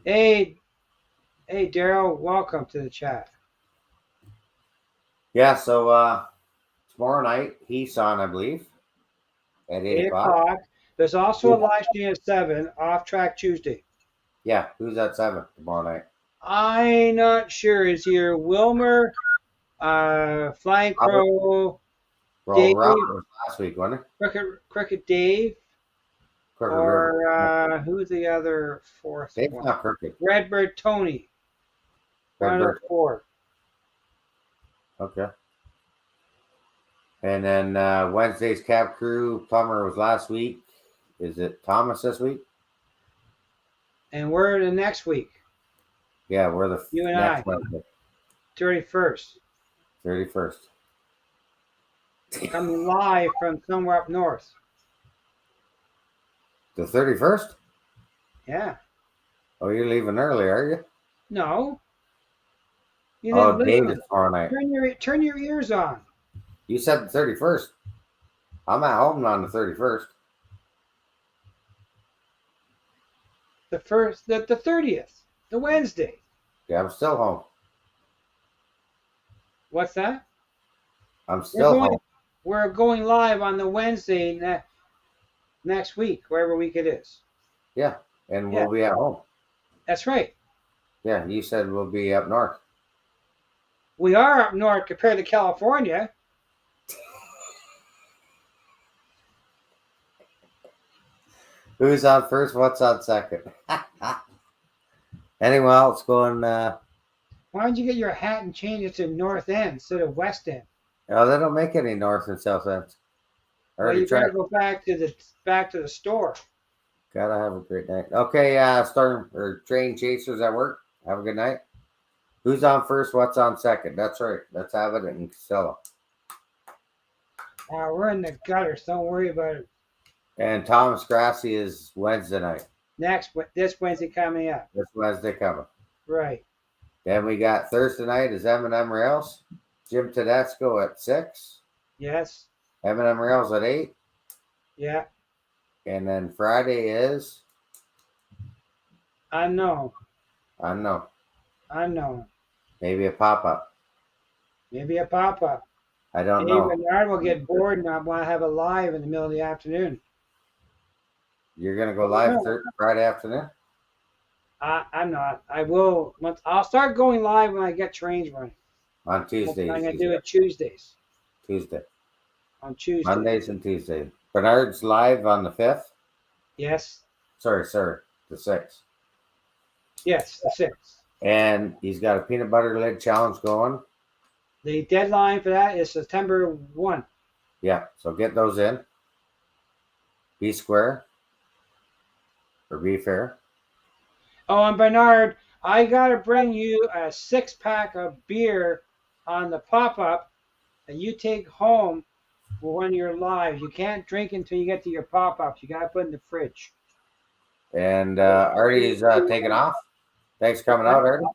Hey, Daryl, welcome to the chat. Yeah, so tomorrow night, he's on, I believe, at 8 o'clock. There's also a live stream at 7, Off Track Tuesday. Yeah, who's at 7 tomorrow night? I'm not sure. Is here Wilmer, Flying Crow, Well, Dave, Robert was last week, wasn't Crooked Dave, it? Crooked River. or who's the other fourth Dave's one? not crooked. Redbird Tony, Redbird. 104. Okay. And then Wednesday's cab crew plumber was last week. Is it Thomas this week? And we're the next week, Yeah, we're the You and next I. Wednesday, 31st. 31st. Coming live from somewhere up north. The 31st? Yeah. Oh, you're leaving early, are you? No. You Oh, didn't Dave listen. is tomorrow night. Turn your ears on. You said the 31st. I'm at home on the 31st. The 30th, the Wednesday. Yeah, I'm still home. What's that? I'm still home. We're going live on the Wednesday next week, wherever week it is. Yeah, and Yeah. we'll be at home. That's right. Yeah, you said we'll be up north. We are up north compared to California. Who's on first? What's on second? Anyone else going? Why don't you get your hat and change it to North End instead of West End? Oh, they don't make any north and south ends. Well, you better go back to the store. Gotta have a great night. Okay, storm or train chasers at work. Have a good night. Who's on first? What's on second? That's right. Let's have it in Casella. We're in the gutters. Don't worry about it. And Thomas Grassi is Wednesday night. This Wednesday coming up. This Wednesday coming. Right. Then we got Thursday night is M&M Rails. Jim Tedesco at 6. Yes. M&M Rails at 8. Yeah. And then Friday is Unknown. unknown. Unknown. Maybe a pop-up. Maybe a pop-up. I don't Dave know. Bernard will get bored and not want to have it live in the middle of the afternoon. You're gonna go live Friday afternoon? I'm not. I will. I'll start going live when I get trains running. On Tuesdays. I'm gonna do it Tuesdays. Tuesday. On Tuesday. Mondays and Tuesdays. Bernard's live on the 5th. Yes. Sorry, the 6th. Yes, the 6th. And he's got a peanut butter lid challenge going. The deadline for that is September 1. Yeah, so get those in. Be square. Or be fair. Oh, and Bernard, I gotta bring you a 6-pack of beer on the pop-up that you take home for when you're live. You can't drink until you get to your pop-ups. You gotta put in the fridge. And Artie's taking off. Thanks for coming out, Artie.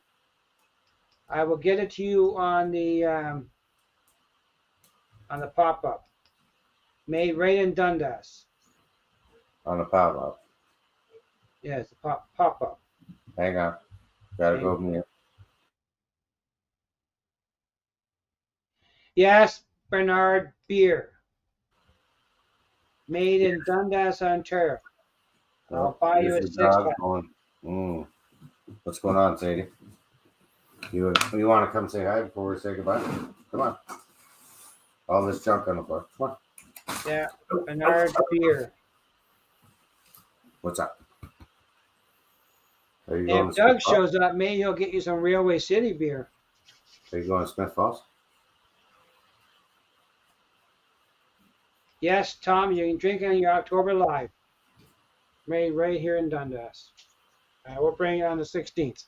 I will get it to you on the pop-up. Made right in Dundas. On the pop-up. Yes, the pop-up. Hang on. Gotta go mute. Yes, Bernard beer. Made in Dundas, Ontario. I'll buy you a 6-pack. What's going on, Sadie? You want to come say hi before we say goodbye? Come on. All this junk on the floor. Come on. Yeah, Bernard beer. What's up? Are you going If to Doug Smith shows up, maybe he'll get you some Railway City beer. Falls? Are you going to Smith Falls? Yes, Tom, you can drink it on your October Live. Made right here in Dundas. We'll bring it on the 16th.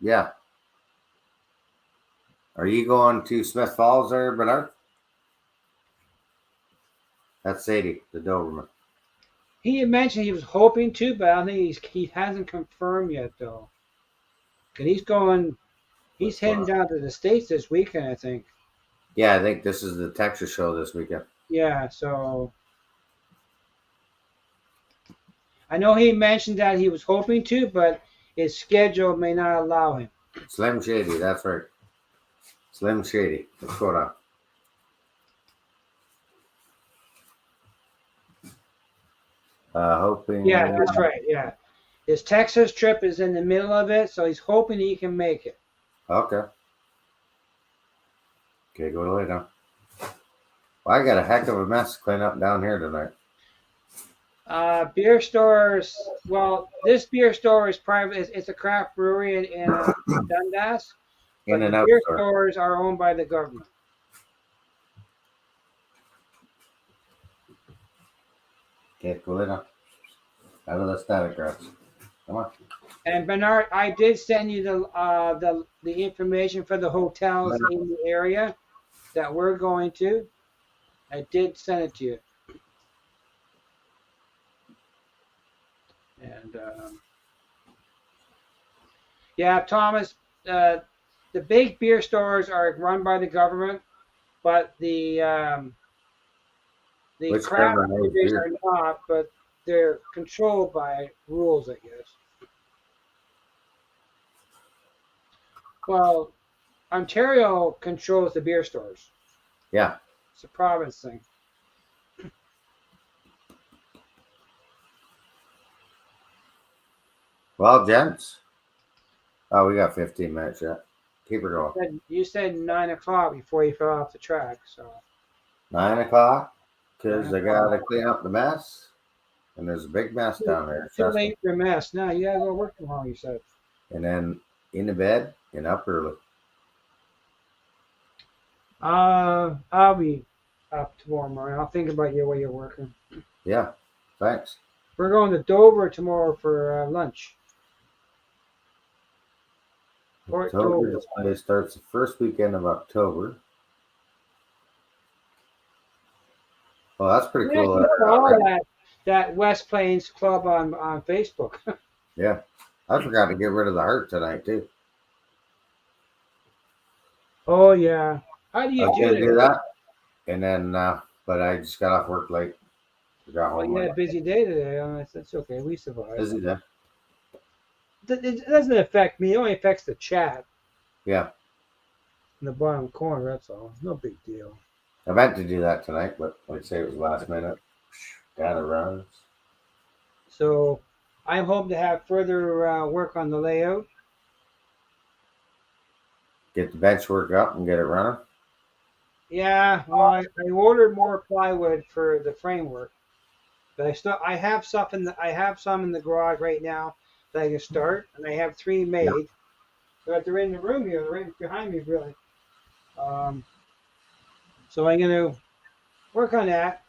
Yeah. Are you going to Smith Falls there, Bernard? That's Sadie, the Doberman. He had mentioned he was hoping to, but I don't think he hasn't confirmed yet, though. Cause he's heading down to the States this weekend, I think. Yeah, I think this is the Texas show this weekend. Yeah, so I know he mentioned that he was hoping to, but his schedule may not allow him. Slim Shady, that's right. Slim Shady. What's going on? Hoping. Yeah, that's right. Yeah. His Texas trip is in the middle of it, so he's hoping he can make it. Okay. Okay, go to lay down. Well, I got a heck of a mess to clean up down here tonight. Beer stores. Well, this beer store is private. It's a craft brewery in Dundas, In but the and out beer store. stores are owned by the government. Okay, go lay down. Out of the static grass. Come on. And Bernard, I did send you the information for the hotels in the area that we're going to. I did send it to you. And yeah, Thomas, the big beer stores are run by the government, but the Which craft government knows breweries beer? are not, but they're controlled by rules, I guess. Well, Ontario controls the beer stores. Yeah. It's a province thing. Well, gents. Oh, we got 15 minutes yet. Keep her going. You said 9 o'clock before you fell off the track, so 9 o'clock. Because 9 I got to o'clock. clean up the mess. And there's a big mess down there. Too Trust me. late for mess. Now you gotta go work tomorrow. You said. And then in the bed and up early. I'll be up tomorrow morning. I'll think about you while you're working. Yeah. Thanks. We're going to Dover tomorrow for lunch. Port October Dover. display starts the first weekend of October. Well, that's pretty Yeah, cool. you saw that West Plains Club on Facebook. Yeah. I forgot to get rid of the heart tonight, too. Oh yeah. How do I you was do going to do that? that. And then, but I just got off work late. Got Well, home you had a late. busy day today. That's okay. We survived. Busy day. It doesn't affect me. It only affects the chat Yeah. in the bottom corner. That's all. No big deal. I meant to do that tonight, but like I say, it was last minute. Data runs. So I'm hoping to have further work on the layout. Get the bench work up and get it running. Yeah, well, I ordered more plywood for the framework, but I have some in the garage right now that I can start, and I have 3 made. But they're in the room here. They're right behind me, really. So I'm gonna work on that.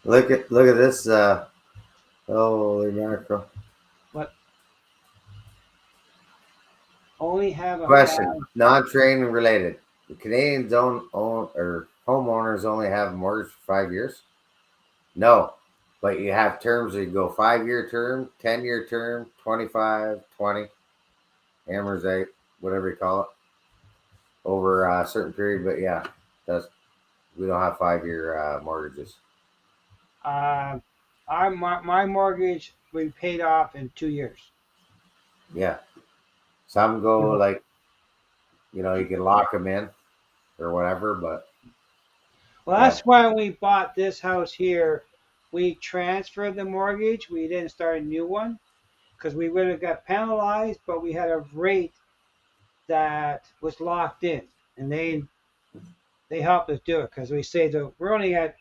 Look at this. Holy mackerel! But only have a Question: non-training related. The Canadians own or homeowners only have a mortgage for 5 years. No, but you have terms that you go 5-year term, 10-year term, 25, 20, amortizate, whatever you call it, over a certain period. But yeah, we don't have 5-year mortgages. my mortgage will be paid off in 2 years. Yeah, some go like, you can lock them in or whatever, but Well, that's why when we bought this house here, we transferred the mortgage. We didn't start a new one because we would have got penalized, but we had a rate that was locked in, and they helped us do it because we saved. We're only at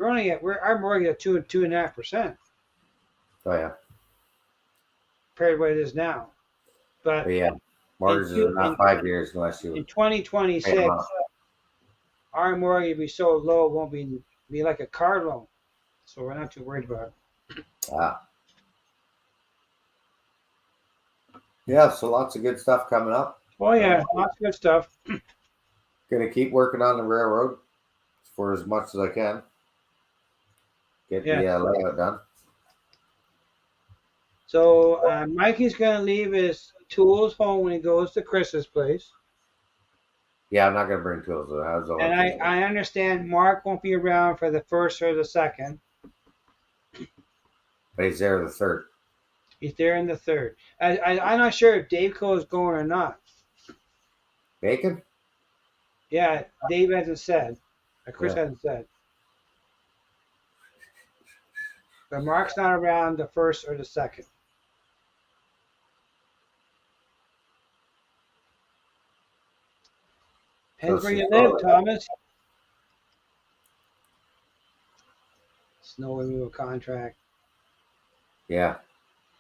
our mortgage at 2.5% oh yeah, compared to what it is now. But yeah, mortgages are not 5 years unless you in pay 2026, them off. our mortgage will be so low, it won't be like a car loan. So we're not too worried about it. Yeah, so lots of good stuff coming up. Oh yeah, lots of good stuff. Gonna keep working on the railroad for as much as I can. Get the layout done. So Mikey's gonna leave his tools home when he goes to Chris's place. Yeah, I'm not gonna bring tools. And I understand Mark won't be around for the first or the second. But he's there the third. He's there in the third. I'm not sure if Dave Cole is going or not. Bacon? Yeah, Dave hasn't said. Chris hasn't said. But Mark's not around the first or the second. Depends So where you she's live, slowly. Thomas. Snow removal contract. Yeah,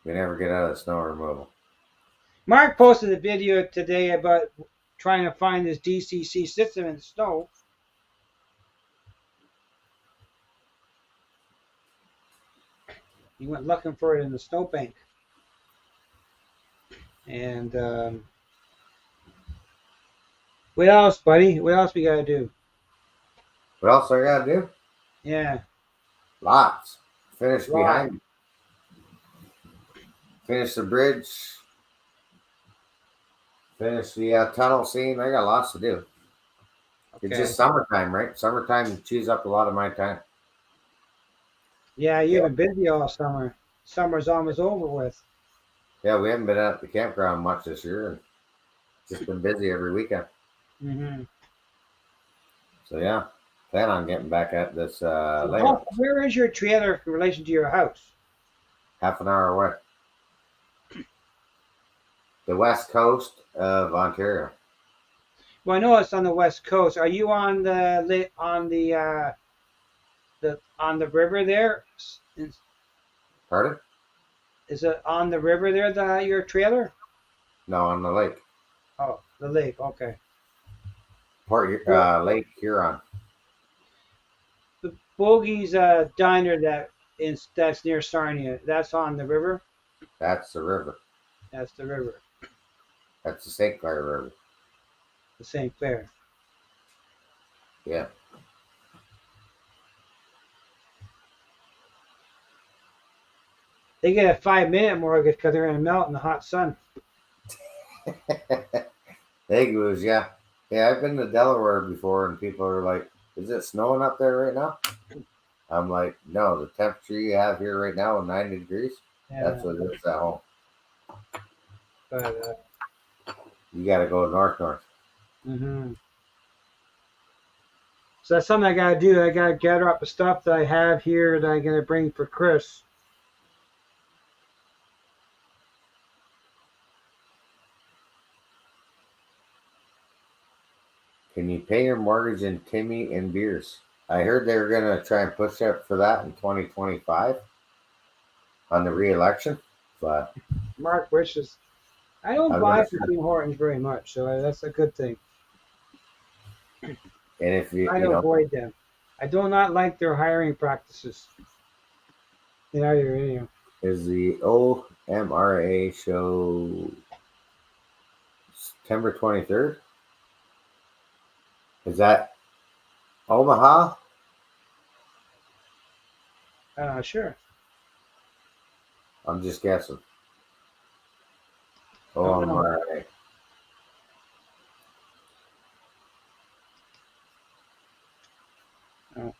we never get out of the snow removal. Mark posted a video today about trying to find this DCC system in the snow. He went looking for it in the snowbank. And what else, buddy? What else we gotta do? What else I gotta do? Yeah, Lots. Finish lot. behind. Finish the bridge. Finish the tunnel scene. I got lots to do. It's Okay. just summertime, right? Summertime chews up a lot of my time. Yeah, you've Yeah. been busy all summer. Summer's almost over with. Yeah, we haven't been at the campground much this year, and just been busy every weekend. Mm-hmm. So yeah, plan on getting back at this So later. where is your trailer in relation to your house? Half an hour away. The west coast of Ontario. Well, I know it's on the west coast. Are you on the river there? Pardon? Is it on the river there, your trailer? No, on the lake. Oh, the lake. Okay. Lake Huron. The Bogey's Diner that's near Sarnia. That's on the river. That's the river. That's the river. That's the St. Clair River. The St. Clair. Yeah. They get a 5-minute mortgage because they're going to melt in the hot sun. Eagles, yeah. Yeah, I've been to Delaware before, and people are like, "Is it snowing up there right now?" I'm like, "No, the temperature you have here right now is 90 degrees. Yeah, That's what it is at home. but You got to go north. mm-hmm. So that's something I got to do. I got to gather up the stuff that I have here that I'm going to bring for Chris. Can you pay your mortgage in Timmy and beers? I heard they were going to try and push up for that in 2025 on the re-election, but Mark wishes. I don't I'm buy not from sure. Tim Hortons very much, so that's a good thing. And if you I you know, avoid them. I do not like their hiring practices. Anyhow. is the OMRA show September 23rd? Is that Omaha? Sure. I'm just guessing. Don't know. OMRA. Oh.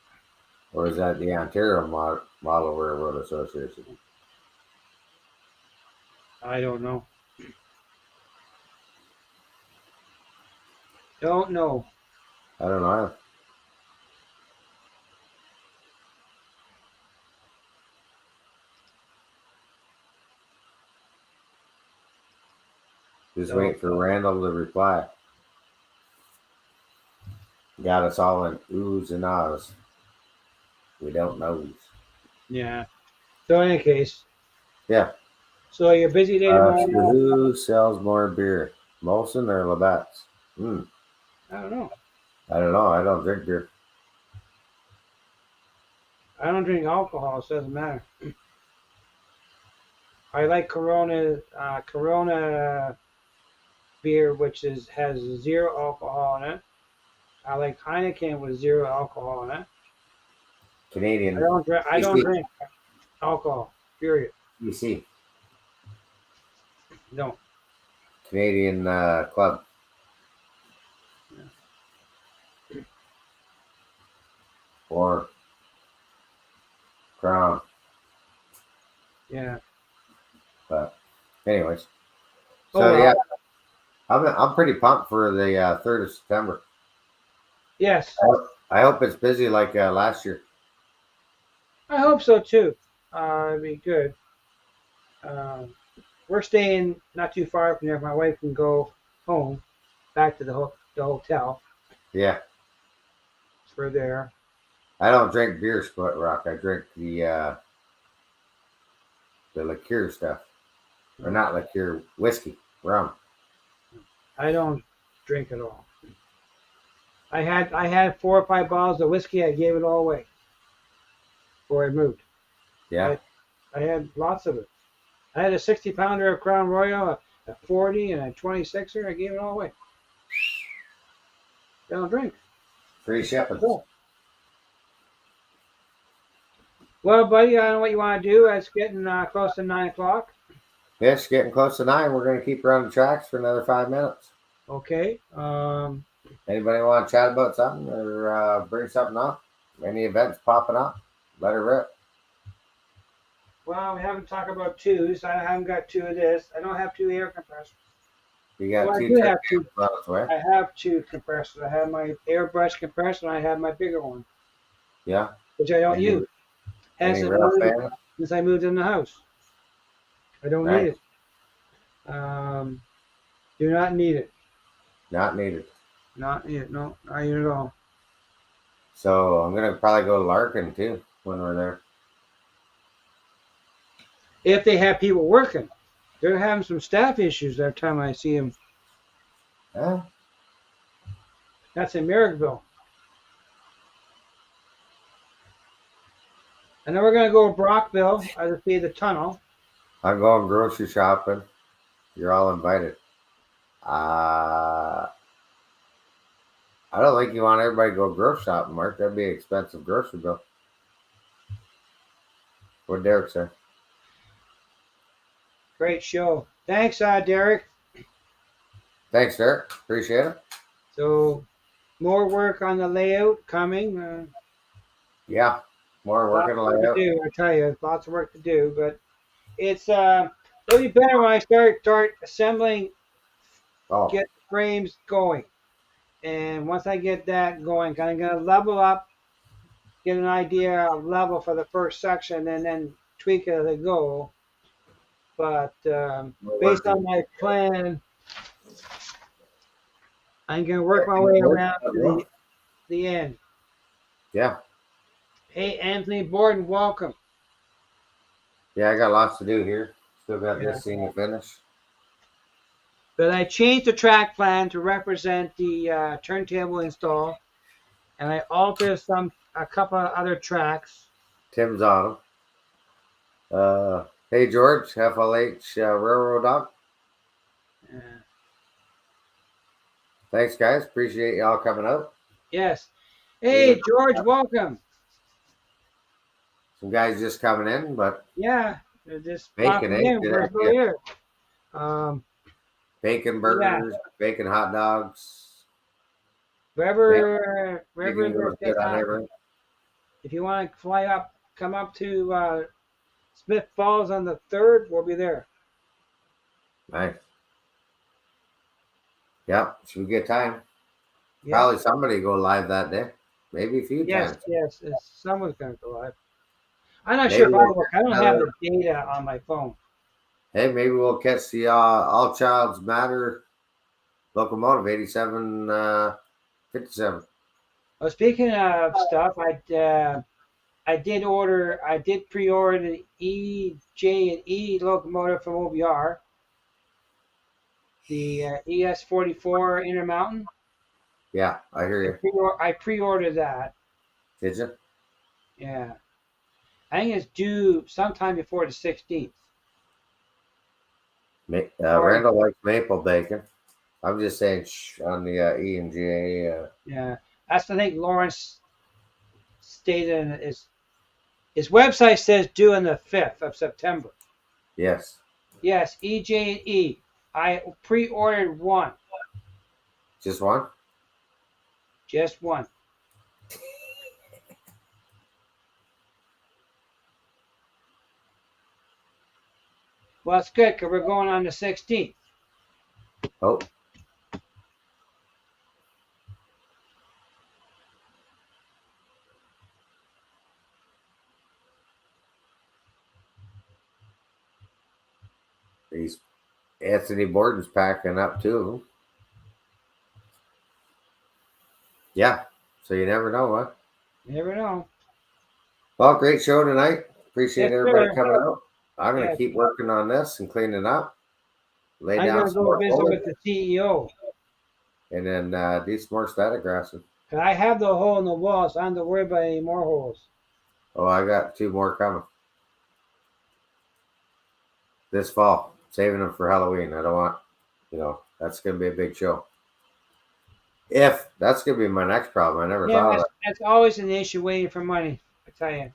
Or is that the Ontario Model Railroad Association? I don't know. Don't know. I don't know. Just wait for Randall to reply. Got us all in oohs and ahs. We don't know. Yeah. So in any case. Yeah. So you're busy day tomorrow? Who sells more beer, Molson or Labatt's? I don't know. I don't know. I don't drink beer. I don't drink alcohol, so it doesn't matter. I like Corona beer, which has 0 alcohol in it. I like Heineken with 0 alcohol in it. Canadian. I don't drink alcohol. Period. BC. No. Canadian Club. Yeah. Or Crown. Yeah. But anyways. So yeah. I'm pretty pumped for the 3rd of September. Yes. I hope it's busy like last year. I hope so too. It'd be good. We're staying not too far from there. My wife can go home, back to the hotel. Yeah. for there. I don't drink beer, Split Rock. I drink the liqueur stuff, or not liqueur, whiskey, rum. I don't drink at all. I had 4 or 5 bottles of whiskey. I gave it all away before I moved. Yeah. I had lots of it. I had a 60-pounder of Crown Royal, a 40, and a 26er. I gave it all away. I don't drink. Free shipping. Cool. Well, buddy, I don't know what you want to do. It's getting close to 9 o'clock. Yes, getting close to 9. We're going to keep running tracks for another 5 minutes. Okay. Anybody want to chat about something or bring something up? Any events popping up? Let her rip. Well, we haven't talked about twos. I haven't got 2 of this. I don't have 2 air compressors. You got Well, I 2 do have 2. turntable way. I have 2 compressors. I have my airbrush compressor and I have my bigger one, Yeah. which I don't Any- use. Any Hasn't real moved fan? since I moved in the house. I don't Right. need it. Do not need it. Not needed. Not need it. No, not need it at all. So I'm going to probably go to Larkin too when we're there. If they have people working, they're having some staff issues every time I see them. Huh? That's in Merrickville. And then we're going to go to Brockville to see the tunnel. I'm going grocery shopping. You're all invited. I don't think you want everybody to go grocery shopping, Mark. That'd be an expensive grocery bill. What Derek say? Great show. Thanks, Derek. Thanks, Derek. Appreciate it. So, more work on the layout coming. Yeah. More work in the Lots of work layout. to do, I tell you, lots of work to do. But it's it'll be better when I start assembling, Oh, get the frames going. And once I get that going, I'm gonna level up, get an idea of level for the first section, and then tweak it as I go. But based on my plan, I'm gonna work my way around to the end. yeah. Hey, Anthony Borden, welcome. Yeah, I got lots to do here. Still got Yeah. this scene to finish. But I changed the track plan to represent the turntable install, and I altered a couple of other tracks. Tim's on him. Hey, George, FLH Railroad Dog. Uh, Thanks, guys. Appreciate y'all coming out. yes. Hey, George, welcome. Some guys just coming in, but Yeah, they're just Bacon, popping eh? in. Good We're still idea. here. bacon burgers, bacon hot dogs. Wherever Bacon goes good on everything. if you want to fly up, come up to Smith Falls on the 3rd, we'll be there. Nice. Yeah, should we get time? Yeah. Probably somebody go live that day. Maybe a few Yes, times. yes, someone's going to go live. I'm not Maybe sure if I we'll- work. I don't have the data on my phone. Hey, maybe we'll catch the All Childs Matter locomotive 8757. Well, speaking of stuff, I did pre-order the EJ&E locomotive from OBR, the ES44 Intermountain. Yeah, I hear you. I pre-ordered that. Did you? Yeah, I think it's due sometime before the 16th. Randall likes maple bacon. I'm just saying on the E and J. Yeah, that's I think Lawrence stated in his website says due on the 5th of September. Yes. Yes, EJ&E. I pre-ordered one. Just one? Just one. Well, it's good because we're going on the 16th. Oh. Anthony Borden's packing up too. Yeah. So you never know, huh? You never know. Well, great show tonight. Appreciate Yes, everybody sir. coming out. I'm gonna Yes. keep working on this and cleaning up. Lay I'm down gonna some go more visit foliage, with the CEO. and then do some more static grassing. 'Cause I have the hole in the wall, so I don't have to worry about any more holes. Oh, I got 2 more coming this fall. Saving them for Halloween. I don't want, that's gonna be a big show. If that's gonna be my next problem, I never Yeah, thought of that's always an issue waiting for money. I tell you.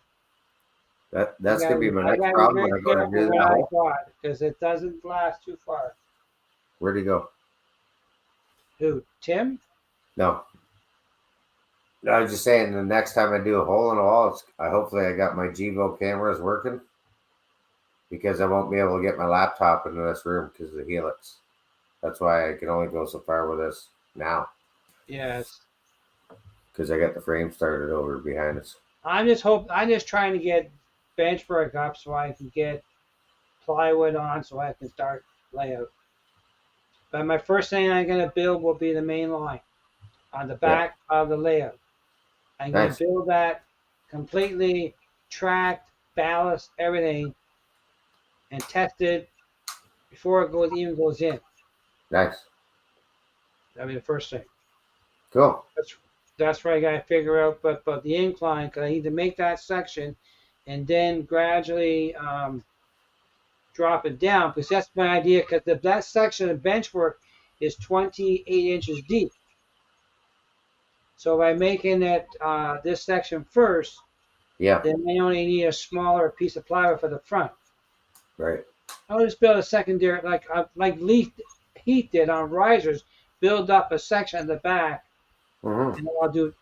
that. That's gonna be my I next gotta be problem very when I go to careful do what that I hole. got because it doesn't last too far. Where'd he go? Who? Tim? No, I was just saying the next time I do a hole in the wall, hopefully I got my Givo cameras working because I won't be able to get my laptop into this room because of the helix. That's why I can only go so far with this now Yes. because I got the frame started over behind us. I'm just trying to get bench work up so I can get plywood on so I can start layout. But my first thing I'm gonna build will be the main line on the Yeah, back of the layout. I'm gonna nice, build that completely tracked, ballast, everything, and test it before it even goes in. nice, That'll be the first thing. cool. That's where I gotta figure out, but the incline, because I need to make that section, and then gradually drop it down, because that's my idea. Because that section of bench work is 28 inches deep. So by making it this section first, Yeah, then I only need a smaller piece of plywood for the front. right. I'll just build a secondary, like Heath did on risers, build up a section at the back, Mm-hmm. and then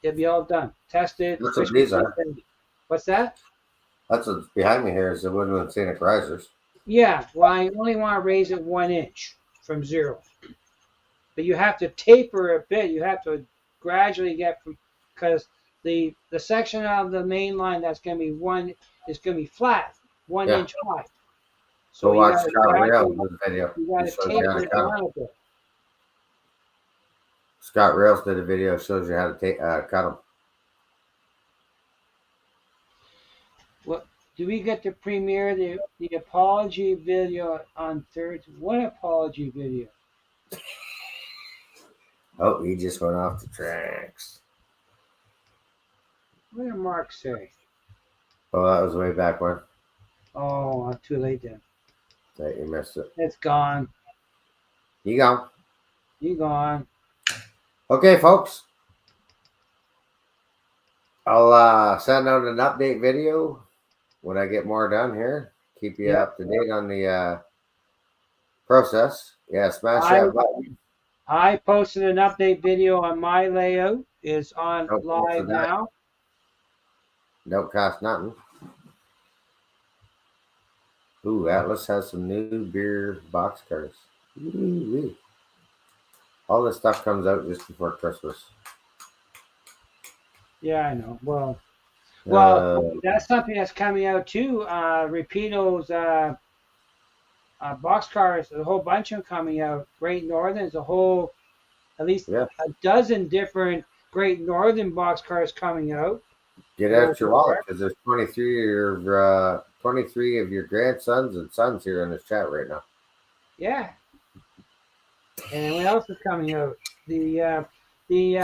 it'll be all done. Test it. That's what these are. What's that? That's what's behind me here is the Woodland Scenic Risers. Yeah, well, I only want to raise it 1 inch from zero. But you have to taper a bit. You have to gradually get from, because the section of the main line that's going to be is going to be flat, one Yeah. inch high. So So you watch got to Scott Rails gradually, did a video. you got He to shows you how taper to it cut them. down a bit. Scott Rails did a video shows you how to cut them. What do we get to premiere the apology video on Thursday? What apology video? Oh, he just went off the tracks. What did Mark say? Oh, that was way back when. Oh, I'm too late then. That you missed it. It's gone. You go. You gone. Okay, folks. I'll send out an update video when I get more done here. Keep you Yeah. up to date on the process. Yeah, smash I that button. I posted an update video on my layout. It's on Don't live that. now. Don't cost nothing. Ooh, Atlas has some new beer boxcars. Ooh-wee. All this stuff comes out just before Christmas. Yeah, I know. Well, Uh, that's something that's coming out too. Rapido's boxcars, a whole bunch of them coming out. Great Northern is at least yeah. a dozen different Great Northern boxcars coming out. Get out your wallet because there's 23 of your grandsons and sons here in this chat right now. Yeah. And what else is coming out? The O&R Hey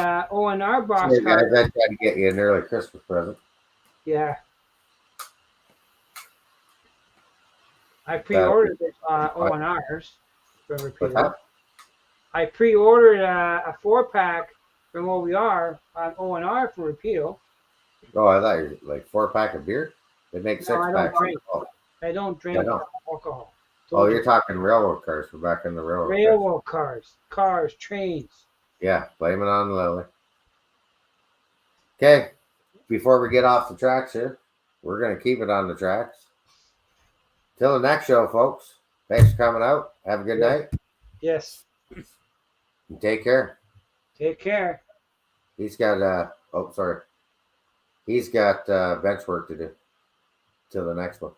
boxcar. guys, I tried to get you an early Christmas present. Yeah. I pre-ordered O&Rs from What's Rapido. that? I pre-ordered a 4-pack from OER on O&R from Rapido. Oh, I thought you were like 4-pack of beer. They make 6-packs. I don't drink alcohol. Oh, you're talking railroad cars. We're back in the railroad cars, trains. Yeah, blame it on Lily. Okay, before we get off the tracks here, we're going to keep it on the tracks. Till the next show, folks. Thanks for coming out. Have a good night. Yes. And take care. Take care. He's got, He's got bench work to do till the next one.